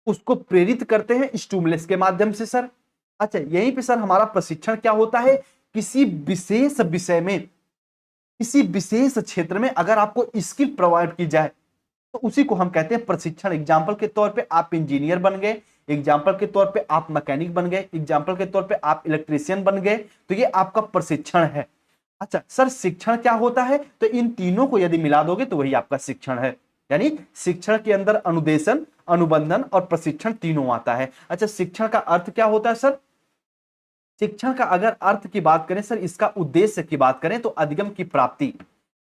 उसको प्रेरित करते हैं स्टिमुलस के माध्यम से। सर अच्छा, यहीं पे सर हमारा प्रशिक्षण क्या होता है? किसी विशेष विषय में, किसी विशेष क्षेत्र में अगर आपको स्किल प्रोवाइड की जाए, तो उसी को हम कहते हैं प्रशिक्षण। एग्जाम्पल के तौर पे आप इंजीनियर बन गए, एग्जाम्पल के तौर पे आप मैकेनिक बन गए, एग्जाम्पल के तौर पे आप इलेक्ट्रीशियन बन गए, तो ये आपका प्रशिक्षण है। अच्छा सर शिक्षण क्या होता है? तो इन तीनों को यदि मिला दोगे तो वही आपका शिक्षण है। यानी शिक्षण के अंदर अनुदेशन, अनुबंधन और प्रशिक्षण तीनों आता है। अच्छा शिक्षण का अर्थ क्या होता है सर? शिक्षण का अगर अर्थ की बात करें सर, इसका उद्देश्य की बात करें तो अधिगम की प्राप्ति।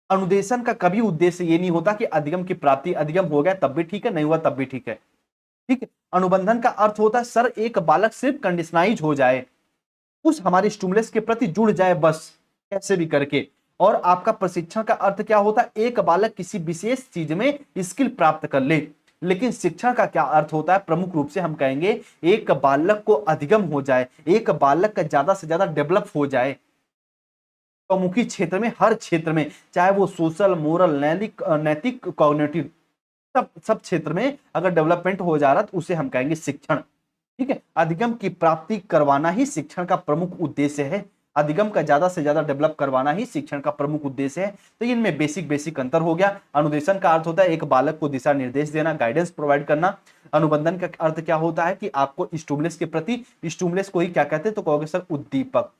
अनुदेशन का कभी उद्देश्य ये नहीं होता कि अधिगम की प्राप्ति, अधिगम हो गया तब भी ठीक है, नहीं हुआ तब भी ठीक है। ठीक है। अनुबंधन का अर्थ होता है सर एक बालक सिर्फ कंडीशनाइज हो जाए, उस हमारे स्टिमुलस के प्रति जुड़ जाए बस, कैसे भी करके। और आपका प्रशिक्षण का अर्थ क्या होता है? एक बालक किसी विशेष चीज में स्किल प्राप्त कर ले। लेकिन शिक्षण का क्या अर्थ होता है? प्रमुख रूप से हम कहेंगे एक बालक को अधिगम हो जाए, एक बालक का ज्यादा से ज्यादा डेवलप हो जाए मुखी क्षेत्र में, हर क्षेत्र में, चाहे वो सोशल, मोरल, नैतिक, नैतिक, कॉग्निटिव, सब सब क्षेत्र में अगर डेवलपमेंट हो जा रहा है तो उसे हम कहेंगे शिक्षण। ठीक है। अधिगम की प्राप्ति करवाना ही शिक्षण का प्रमुख उद्देश्य है। अधिगम का ज्यादा से ज्यादा डेवलप करवाना ही शिक्षण का प्रमुख उद्देश्य है। तो इनमें बेसिक बेसिक अंतर हो गया। अनुदेशन का अर्थ होता है एक बालक को दिशा निर्देश देना, गाइडेंस प्रोवाइड करना। अनुबंधन का अर्थ क्या होता है? कि आपको स्टिमुलस के प्रति, स्टिमुलस को ही क्या कहते हैं? तो कहोगे सर उद्दीपक,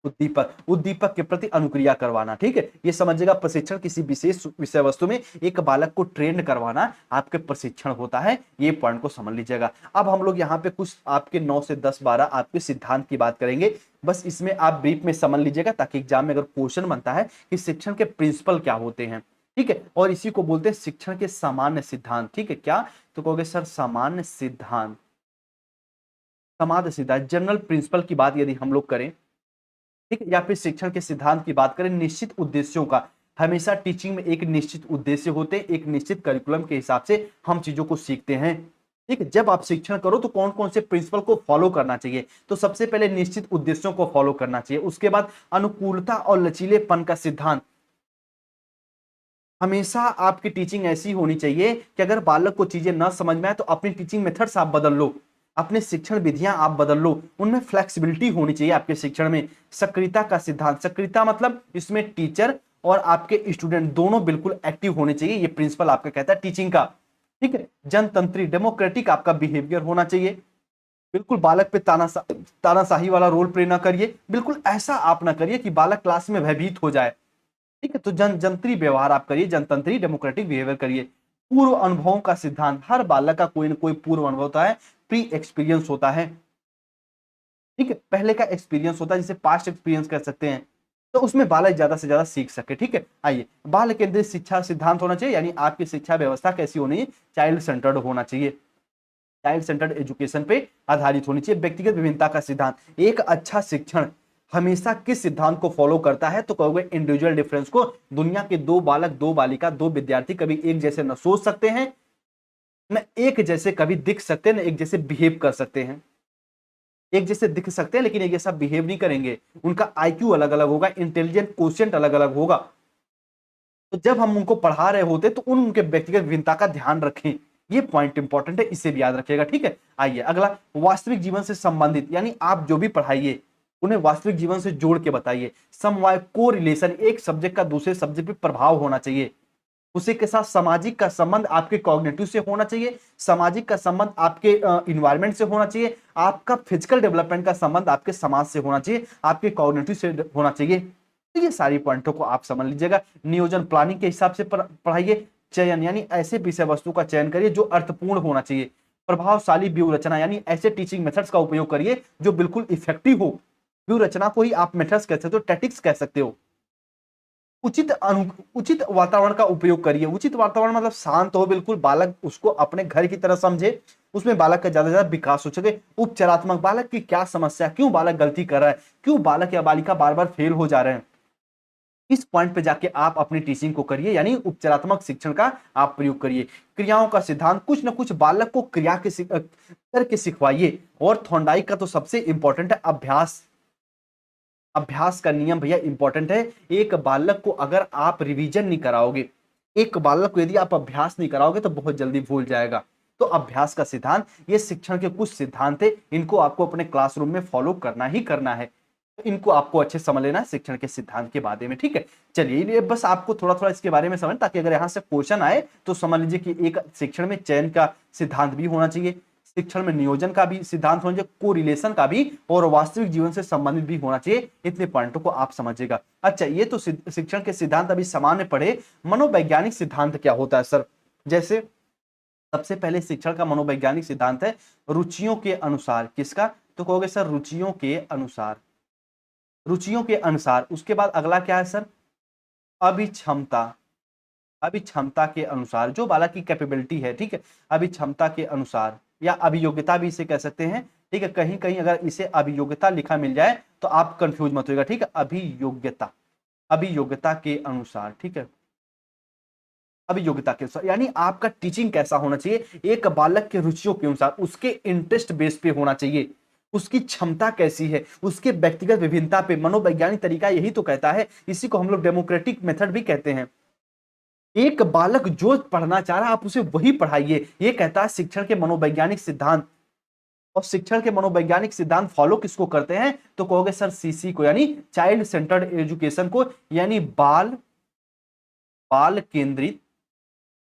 उद्दीपक, उद्दीपक के प्रति अनुक्रिया करवाना। ठीक है। ये समझिएगा प्रशिक्षण किसी विशेष विषय वस्तु में एक बालक को ट्रेन करवाना आपके प्रशिक्षण होता है। ये पॉइंट को समझ लीजिएगा। अब हम लोग यहाँ पे कुछ आपके 9 से 10 12 आपके सिद्धांत की बात करेंगे। बस इसमें आप ब्रीफ में समझ लीजिएगा ताकि एग्जाम में अगर क्वेश्चन बनता है कि शिक्षण के प्रिंसिपल क्या होते हैं। ठीक है। और इसी को बोलते हैं शिक्षण के सामान्य सिद्धांत। ठीक है। क्या? तो कहोगे सर सामान्य सिद्धांत। समाज सिद्धांत, जनरल प्रिंसिपल की बात यदि हम लोग करें, ठीक है, या फिर शिक्षण के सिद्धांत की बात करें, निश्चित उद्देश्यों का, हमेशा टीचिंग में एक निश्चित उद्देश्य होते हैं, एक निश्चित करिकुलम के हिसाब से हम चीजों को सीखते हैं। ठीक है, जब आप शिक्षण करो तो कौन कौन से प्रिंसिपल को फॉलो करना चाहिए, तो सबसे पहले निश्चित उद्देश्यों को फॉलो करना चाहिए, उसके बाद अनुकूलता और लचीलेपन का सिद्धांत। हमेशा आपकी टीचिंग ऐसी होनी चाहिए कि अगर बालक को चीजें ना समझ में आए तो अपनी टीचिंग मेथड्स आप बदल लो, अपने शिक्षण विधियां आप बदल लो, उनमें फ्लेक्सिबिलिटी होनी चाहिए आपके शिक्षण में। सक्रियता का सिद्धांत, सक्रियता मतलब इसमें टीचर और आपके स्टूडेंट दोनों बिल्कुल एक्टिव होने चाहिए, ये प्रिंसिपल आपका कहता है टीचिंग का। ठीक है, जनतंत्री डेमोक्रेटिक आपका बिहेवियर होना चाहिए, बिल्कुल बालक पे तानाशाही वाला रोल प्ले ना करिए, बिल्कुल ऐसा आप ना करिए कि बालक क्लास में भयभीत हो जाए। ठीक है, तो जनतंत्री व्यवहार आप करिए, जनतंत्री डेमोक्रेटिक बिहेवियर करिए। पूर्व अनुभवों का सिद्धांत, हर बालक का कोई ना कोई पूर्व अनुभव होता है, प्री एक्सपीरियंस होता है। ठीक है, पहले का एक्सपीरियंस होता है जिसे पास्ट एक्सपीरियंस कह सकते हैं, तो उसमें बालक ज्यादा से ज्यादा सीख सके। ठीक है, आइए, बाल केंद्रित शिक्षा सिद्धांत होना चाहिए, यानी आपकी शिक्षा व्यवस्था कैसी होनी है, चाइल्ड सेंटर्ड होना चाहिए, चाइल्ड सेंटर्ड एजुकेशन पे आधारित होनी चाहिए। व्यक्तिगत विभिन्नता का सिद्धांत, एक अच्छा शिक्षण हमेशा किस सिद्धांत को फॉलो करता है, तो कहोगे इंडिविजुअल डिफरेंस को। दुनिया के दो बालक, दो बालिका, दो विद्यार्थी कभी एक जैसे न सोच सकते हैं, न एक जैसे कभी दिख सकते हैं, न एक जैसे बिहेव कर सकते हैं। एक जैसे दिख सकते हैं लेकिन एक जैसा बिहेव नहीं करेंगे, उनका आईक्यू अलग अलग होगा, इंटेलिजेंट कोशिएंट अलग अलग होगा। तो जब हम उनको पढ़ा रहे होते तो उनके व्यक्तिगत विभिन्नता का ध्यान रखें, ये पॉइंट इंपॉर्टेंट है, इसे भी याद रखिएगा। ठीक है, आइए अगला, वास्तविक जीवन से संबंधित, यानी आप जो भी पढ़ाइए उन्हें वास्तविक जीवन से जोड़ के बताइए। समवाय, को रिलेशन, एक सब्जेक्ट का दूसरे सब्जेक्ट पे प्रभाव होना चाहिए, उसी के साथ सामाजिक का संबंध आपके कॉग्निटिव से होना चाहिए, सामाजिक का संबंध आपके इन्वायरमेंट से होना चाहिए, आपका फिजिकल डेवलपमेंट का संबंध आपके समाज से होना चाहिए, आपके कॉग्निटिव से होना चाहिए। तो ये सारी पॉइंटों को आप समझ लीजिएगा। नियोजन, प्लानिंग के हिसाब से पढ़ाइए। चयन, यानी ऐसे विषय वस्तु का चयन करिए जो अर्थपूर्ण होना चाहिए। प्रभावशाली व्यूह रचना, यानी ऐसे टीचिंग मेथड्स का उपयोग करिए जो बिल्कुल इफेक्टिव हो। व्यूह रचना को ही आप मेथड्स कह सकते हो, टैक्टिक्स कह सकते हो। उचित वातावरण का उपयोग करिए। उचित वातावरण मतलब शांत हो बिल्कुल, बालक उसको अपने घर की तरह समझे, उसमें बालक का ज्यादा से ज्यादा विकास हो सके। उपचारात्मक, बालक की क्या समस्या, क्यों बालक गलती कर रहा है, क्यों बालक या बालिका बार बार फेल हो जा रहे हैं, इस पॉइंट पे जाके आप अपनी टीचिंग को करिए, यानी उपचारात्मक शिक्षण का आप प्रयोग करिए। क्रियाओं का सिद्धांत, कुछ ना कुछ बालक को क्रिया के करके सिखवाइए। और थॉर्नडाइक का तो सबसे इंपॉर्टेंट है अभ्यास। अभ्यास का नियम भैया इंपॉर्टेंट है। एक बालक को अगर आप रिवीजन नहीं कराओगे, एक बालक को यदि आप अभ्यास नहीं कराओगे तो बहुत जल्दी भूल जाएगा। तो अभ्यास का सिद्धांत, ये शिक्षण के कुछ सिद्धांत है, इनको आपको अपने क्लासरूम में फॉलो करना ही करना है। इनको आपको अच्छे समझ लेना है शिक्षण के सिद्धांत के बारे में। ठीक है, चलिए, ये बस आपको थोड़ा थोड़ा इसके बारे में समझ, ताकि अगर यहां से क्वेश्चन आए तो समझ लीजिए कि एक शिक्षण में चयन का सिद्धांत भी होना चाहिए, शिक्षण में नियोजन का भी सिद्धांत होना चाहिए, कोरिलेशन का भी, और वास्तविक जीवन से संबंधित भी होना चाहिए। इतने पॉइंटों को आप समझिएगा। अच्छा, ये तो शिक्षण के सिद्धांत अभी सामान्य पढ़े। मनोवैज्ञानिक सिद्धांत क्या होता है सर? जैसे सबसे पहले शिक्षण का मनोवैज्ञानिक सिद्धांत है रुचियों के अनुसार। किसका? तो कहोगे सर रुचियों के अनुसार, रुचियों के अनुसार। उसके बाद अगला क्या है सर? अभिक्षमता, अभिक्षमता के अनुसार, जो बालक की कैपेबिलिटी है। ठीक है, अभिक्षमता के अनुसार, या अभियोग्यता भी इसे कह सकते हैं। ठीक है, कहीं कहीं अगर इसे अभियोग्यता लिखा मिल जाए तो आप कंफ्यूज मत होइएगा। ठीक है, अभियोग्यता, अभियोग्यता के अनुसार। ठीक है, अभियोग्यता के अनुसार, यानी आपका टीचिंग कैसा होना चाहिए, एक बालक के रुचियों के अनुसार, उसके इंटरेस्ट बेस पे होना चाहिए, उसकी क्षमता कैसी है, उसके व्यक्तिगत विभिन्नता पे। मनोवैज्ञानिक तरीका यही तो कहता है, इसी को हम लोग डेमोक्रेटिक मेथड भी कहते हैं। एक बालक जो पढ़ना चाह रहा है आप उसे वही पढ़ाइए, ये कहता है शिक्षण के मनोवैज्ञानिक सिद्धांत। और शिक्षण के मनोवैज्ञानिक सिद्धांत फॉलो किसको करते हैं, तो कहोगे सर सीसी को, यानी चाइल्ड सेंटर्ड एजुकेशन को, यानी बाल बाल केंद्रित,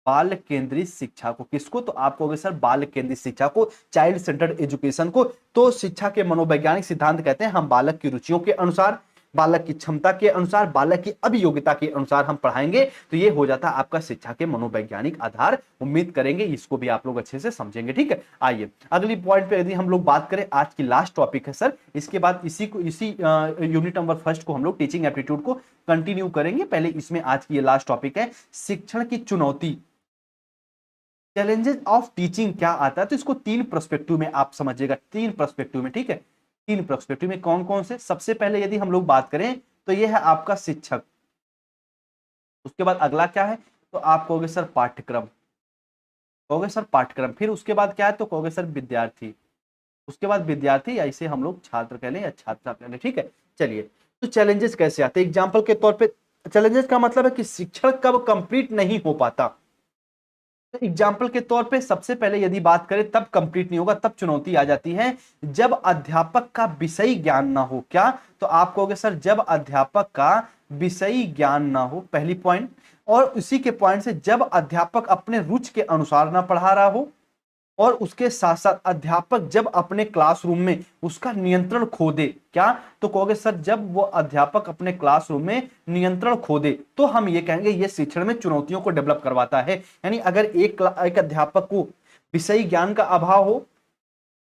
बाल केंद्रित शिक्षा को। किसको? तो आप कहोगे सर बाल केंद्रित शिक्षा को, चाइल्ड सेंटर्ड एजुकेशन को। तो शिक्षा के मनोवैज्ञानिक सिद्धांत कहते हैं हम बालक की रुचियों के अनुसार, बालक की क्षमता के अनुसार, बालक की अभियोग्यता के अनुसार हम पढ़ाएंगे। तो ये हो जाता है आपका शिक्षा के मनोवैज्ञानिक आधार। उम्मीद करेंगे इसको भी आप लोग अच्छे से समझेंगे। ठीक है, आइए अगली पॉइंट पे यदि हम लोग बात करें, आज की लास्ट टॉपिक है सर, इसके बाद इसी यूनिट नंबर फर्स्ट को हम लोग टीचिंग एप्टीट्यूड को कंटिन्यू करेंगे। पहले इसमें आज की ये लास्ट टॉपिक है शिक्षण की चुनौती। चैलेंजेस ऑफ टीचिंग क्या आता है, तो इसको तीन पर्सपेक्टिव में आप समझिएगा, तीन पर्सपेक्टिव में, ठीक है। तीन पर्सपेक्टिव में कौन कौन से, सबसे पहले यदि हम लोग बात करें तो ये है आपका शिक्षक, उसके बाद अगला क्या है, तो आप कहोगे सर पाठ्यक्रम, कहोगे सर पाठ्यक्रम, फिर उसके बाद क्या है, तो कहोगे सर विद्यार्थी, उसके बाद विद्यार्थी या इसे हम लोग छात्र कह लें या छात्रा कह लें, ठीक है। चलिए, तो चैलेंजेस कैसे आते हैं एग्जाम्पल के तौर पे, चैलेंजेस का मतलब है कि शिक्षण कब कंप्लीट नहीं हो पाता। तो एग्जाम्पल के तौर पे सबसे पहले यदि बात करें तब कंप्लीट नहीं होगा, तब चुनौती आ जाती है जब अध्यापक का विषय ज्ञान ना हो। क्या, तो आप कहोगे सर जब अध्यापक का विषय ज्ञान ना हो, पहली पॉइंट। और उसी के पॉइंट से जब अध्यापक अपने रुचि के अनुसार ना पढ़ा रहा हो, और उसके साथ साथ अध्यापक जब अपने क्लासरूम में उसका नियंत्रण खो दे। क्या, तो कहोगे सर जब वो अध्यापक अपने क्लासरूम में नियंत्रण खो दे तो हम ये कहेंगे ये शिक्षण में चुनौतियों को डेवलप करवाता है। यानी अगर एक अध्यापक को विषय ज्ञान का अभाव हो,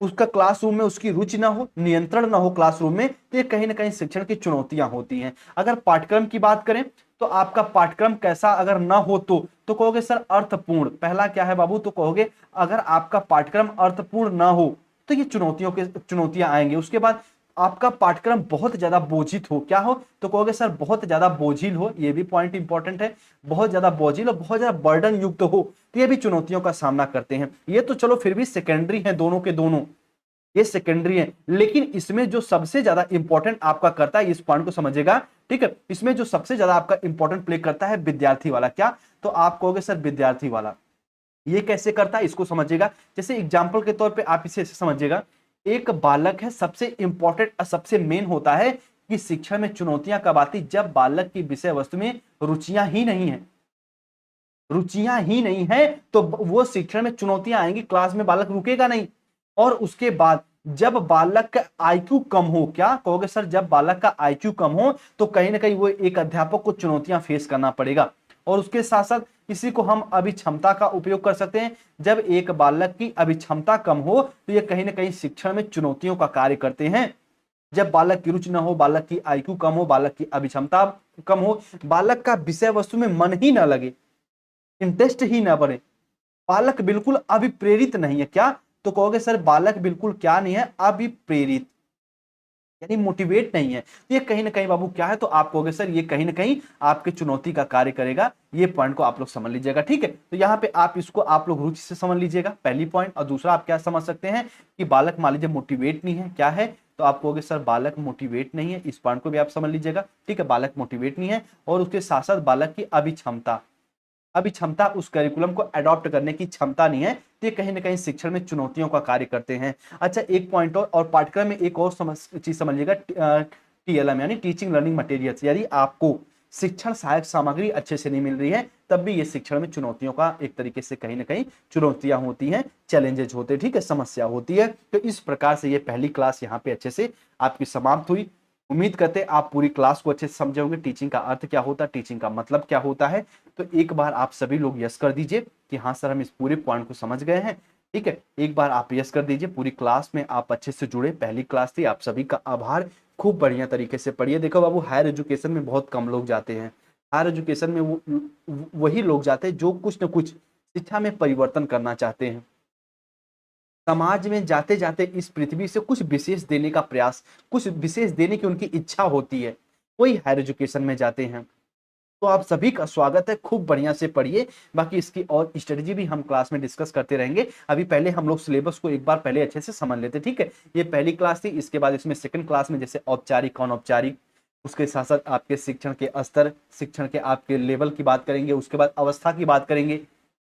उसका क्लासरूम में उसकी रुचि ना हो, नियंत्रण ना हो क्लासरूम में, तो ये कहीं ना कहीं शिक्षण की चुनौतियां होती हैं। अगर पाठ्यक्रम की बात करें तो आपका पाठ्यक्रम कैसा अगर ना हो तो कहोगे सर अर्थपूर्ण। पहला क्या है बाबू, तो कहोगे अगर आपका पाठ्यक्रम अर्थपूर्ण ना हो तो ये चुनौतियां आएंगी। उसके बाद आपका पाठ्यक्रम बहुत ज्यादा बोझित हो, क्या हो, तो कहोगे सर बहुत ज्यादा बोझिल हो, ये भी पॉइंट इंपॉर्टेंट है, बहुत ज्यादा बोझिल और बहुत ज्यादा बर्डन युक्त हो, तो ये भी चुनौतियों का सामना करते हैं। ये तो चलो फिर भी सेकेंडरी है, दोनों के दोनों ये सेकेंडरी है, लेकिन इसमें जो सबसे ज्यादा इंपॉर्टेंट आपका करता है, इस पॉइंट को समझिएगा, ठीक है, इसमें जो सबसे ज्यादा आपका इंपॉर्टेंट प्ले करता है विद्यार्थी वाला। क्या, तो आप कहोगे सर विद्यार्थी वाला ये कैसे करता है, इसको समझिएगा। जैसे एग्जाम्पल के तौर पे आप इसे ऐसे समझिएगा, एक बालक है, सबसे इंपॉर्टेंट सबसे मेन होता है कि शिक्षा में चुनौतियां कब आती, जब बालक की विषय वस्तु में रुचियां ही नहीं है, रुचियां ही नहीं है तो वो शिक्षण में चुनौतियां आएंगी, क्लास में बालक रुकेगा नहीं। और उसके बाद जब बालक का आईक्यू कम हो, क्या कहोगे सर जब बालक का आईक्यू कम हो तो कहीं ना कहीं वो एक अध्यापक को चुनौतियां फेस करना पड़ेगा। और उसके साथ साथ इसी को हम अभिक्षमता का उपयोग कर सकते हैं, जब एक बालक की अभिक्षमता कम हो तो ये कहीं ना कहीं शिक्षण में चुनौतियों का कार्य करते हैं। जब बालक की रुचि न हो, बालक की आईक्यू कम हो, बालक की अभिक्षमता कम हो, बालक का विषय वस्तु में मन ही ना लगे, इंटरेस्ट ही ना बने, बालक बिल्कुल अभिप्रेरित नहीं है। क्या, तो कहोगे सर बालक बिल्कुल क्या नहीं है, अभिप्रेरित, यानी मोटिवेट नहीं है, तो ये कहीं ना कहीं बाबू क्या है, तो आप कहोगे सर ये कहीं ना कहीं आपके चुनौती का कार्य करेगा। ये पॉइंट को आप लोग समझ लीजिएगा, ठीक है। तो यहाँ पे आप इसको आप लोग रुचि से समझ लीजिएगा, पहली पॉइंट। और दूसरा आप क्या समझ सकते हैं कि बालक मान लीजिए मोटिवेट नहीं है, क्या है, तो आप कहोगे सर बालक मोटिवेट नहीं है, इस पॉइंट को भी आप समझ लीजिएगा, ठीक है, बालक मोटिवेट नहीं है। और उसके साथ साथ बालक की अभिक्षमता, अभी क्षमता, उस करिकुलम को अडॉप्ट करने की क्षमता नहीं है, तो ये कहीं ना कहीं शिक्षण में चुनौतियों का कार्य करते हैं। अच्छा, एक पॉइंट और पाठ्यक्रम में एक और चीज समझिएगा, टीएलएम यानी टीचिंग लर्निंग मटेरियल्स। यदि आपको शिक्षण सहायक सामग्री अच्छे से नहीं मिल रही है तब भी ये शिक्षण में चुनौतियों का एक तरीके से कहीं ना कहीं चुनौतियां होती हैं, चैलेंजेस होते हैं, ठीक है, समस्या होती है। तो इस प्रकार से ये पहली क्लास यहाँ पे अच्छे से आपकी समाप्त हुई। उम्मीद करते हैं आप पूरी क्लास को अच्छे से समझे होंगे, टीचिंग का अर्थ क्या होता है, टीचिंग का मतलब क्या होता है। तो एक बार आप सभी लोग यस कर दीजिए कि हाँ सर हम इस पूरे पॉइंट को समझ गए हैं, ठीक है। एक बार आप यस कर दीजिए, पूरी क्लास में आप अच्छे से जुड़े, पहली क्लास थी, आप सभी का आभार, खूब बढ़िया तरीके से पढ़िए। देखो बाबू हायर एजुकेशन में बहुत कम लोग जाते हैं, हायर एजुकेशन में वही लोग जाते हैं जो कुछ न कुछ शिक्षा में परिवर्तन करना चाहते हैं, समाज में जाते जाते इस पृथ्वी से कुछ विशेष देने का प्रयास, कुछ विशेष देने की उनकी इच्छा होती है, वही हायर एजुकेशन में जाते हैं। तो आप सभी का स्वागत है, खूब बढ़िया से पढ़िए। बाकी इसकी और स्ट्रेटजी भी हम क्लास में डिस्कस करते रहेंगे। अभी पहले हम लोग सिलेबस को एक बार पहले अच्छे से समझ लेते, ठीक है। ये पहली क्लास थी, इसके बाद इसमें सेकंड क्लास में जैसे औपचारिक अनौपचारिक, उसके साथ साथ आपके शिक्षण के स्तर, शिक्षण के आपके लेवल की बात करेंगे, उसके बाद अवस्था की बात करेंगे,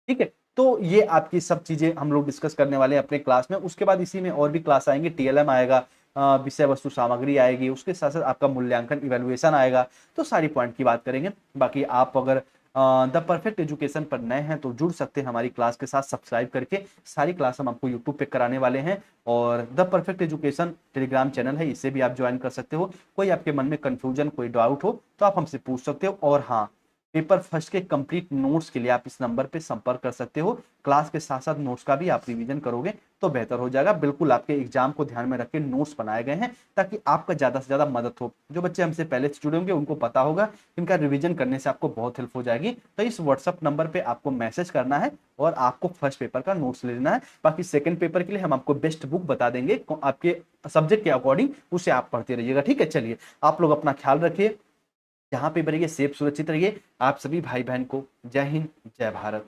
ठीक है। तो ये आपकी सब चीजें हम लोग डिस्कस करने वाले हैं अपने क्लास में। उसके बाद इसी में और भी क्लास आएंगे, टीएलएम आएगा, विषय वस्तु सामग्री आएगी, उसके साथ साथ आपका मूल्यांकन इवेल्युएशन आएगा, तो सारी पॉइंट की बात करेंगे। बाकी आप अगर द परफेक्ट एजुकेशन पर नए हैं तो जुड़ सकते हैं हमारी क्लास के साथ, सब्सक्राइब करके। सारी क्लास हम आपको यूट्यूब पे कराने वाले हैं, और the perfect education Telegram channel है, इसे भी आप ज्वाइन कर सकते हो। कोई आपके मन में कंफ्यूजन, कोई डाउट हो तो आप हमसे पूछ सकते हो। और हाँ, पेपर फर्स्ट के कंप्लीट नोट्स के लिए आप इस नंबर पे संपर्क कर सकते हो। क्लास के साथ साथ नोट्स का भी आप रिवीजन करोगे तो बेहतर हो जाएगा। बिल्कुल आपके एग्जाम को ध्यान में रख के नोट्स बनाए गए हैं ताकि आपका ज्यादा से ज्यादा मदद हो। जो बच्चे हमसे पहले से जुड़े होंगे उनको पता होगा इनका रिवीजन करने से आपको बहुत हेल्प हो जाएगी। तो इस व्हाट्सअप नंबर पे आपको मैसेज करना है और आपको फर्स्ट पेपर का नोट्स ले लेना है। बाकी सेकंड पेपर के लिए हम आपको बेस्ट बुक बता देंगे आपके सब्जेक्ट के अकॉर्डिंग, उसे आप पढ़ते रहिएगा। ठीक है, चलिए आप लोग अपना ख्याल रखिए, जहां पे भी रहिए सेफ सुरक्षित रहिए। आप सभी भाई बहन को जय हिंद, जय भारत।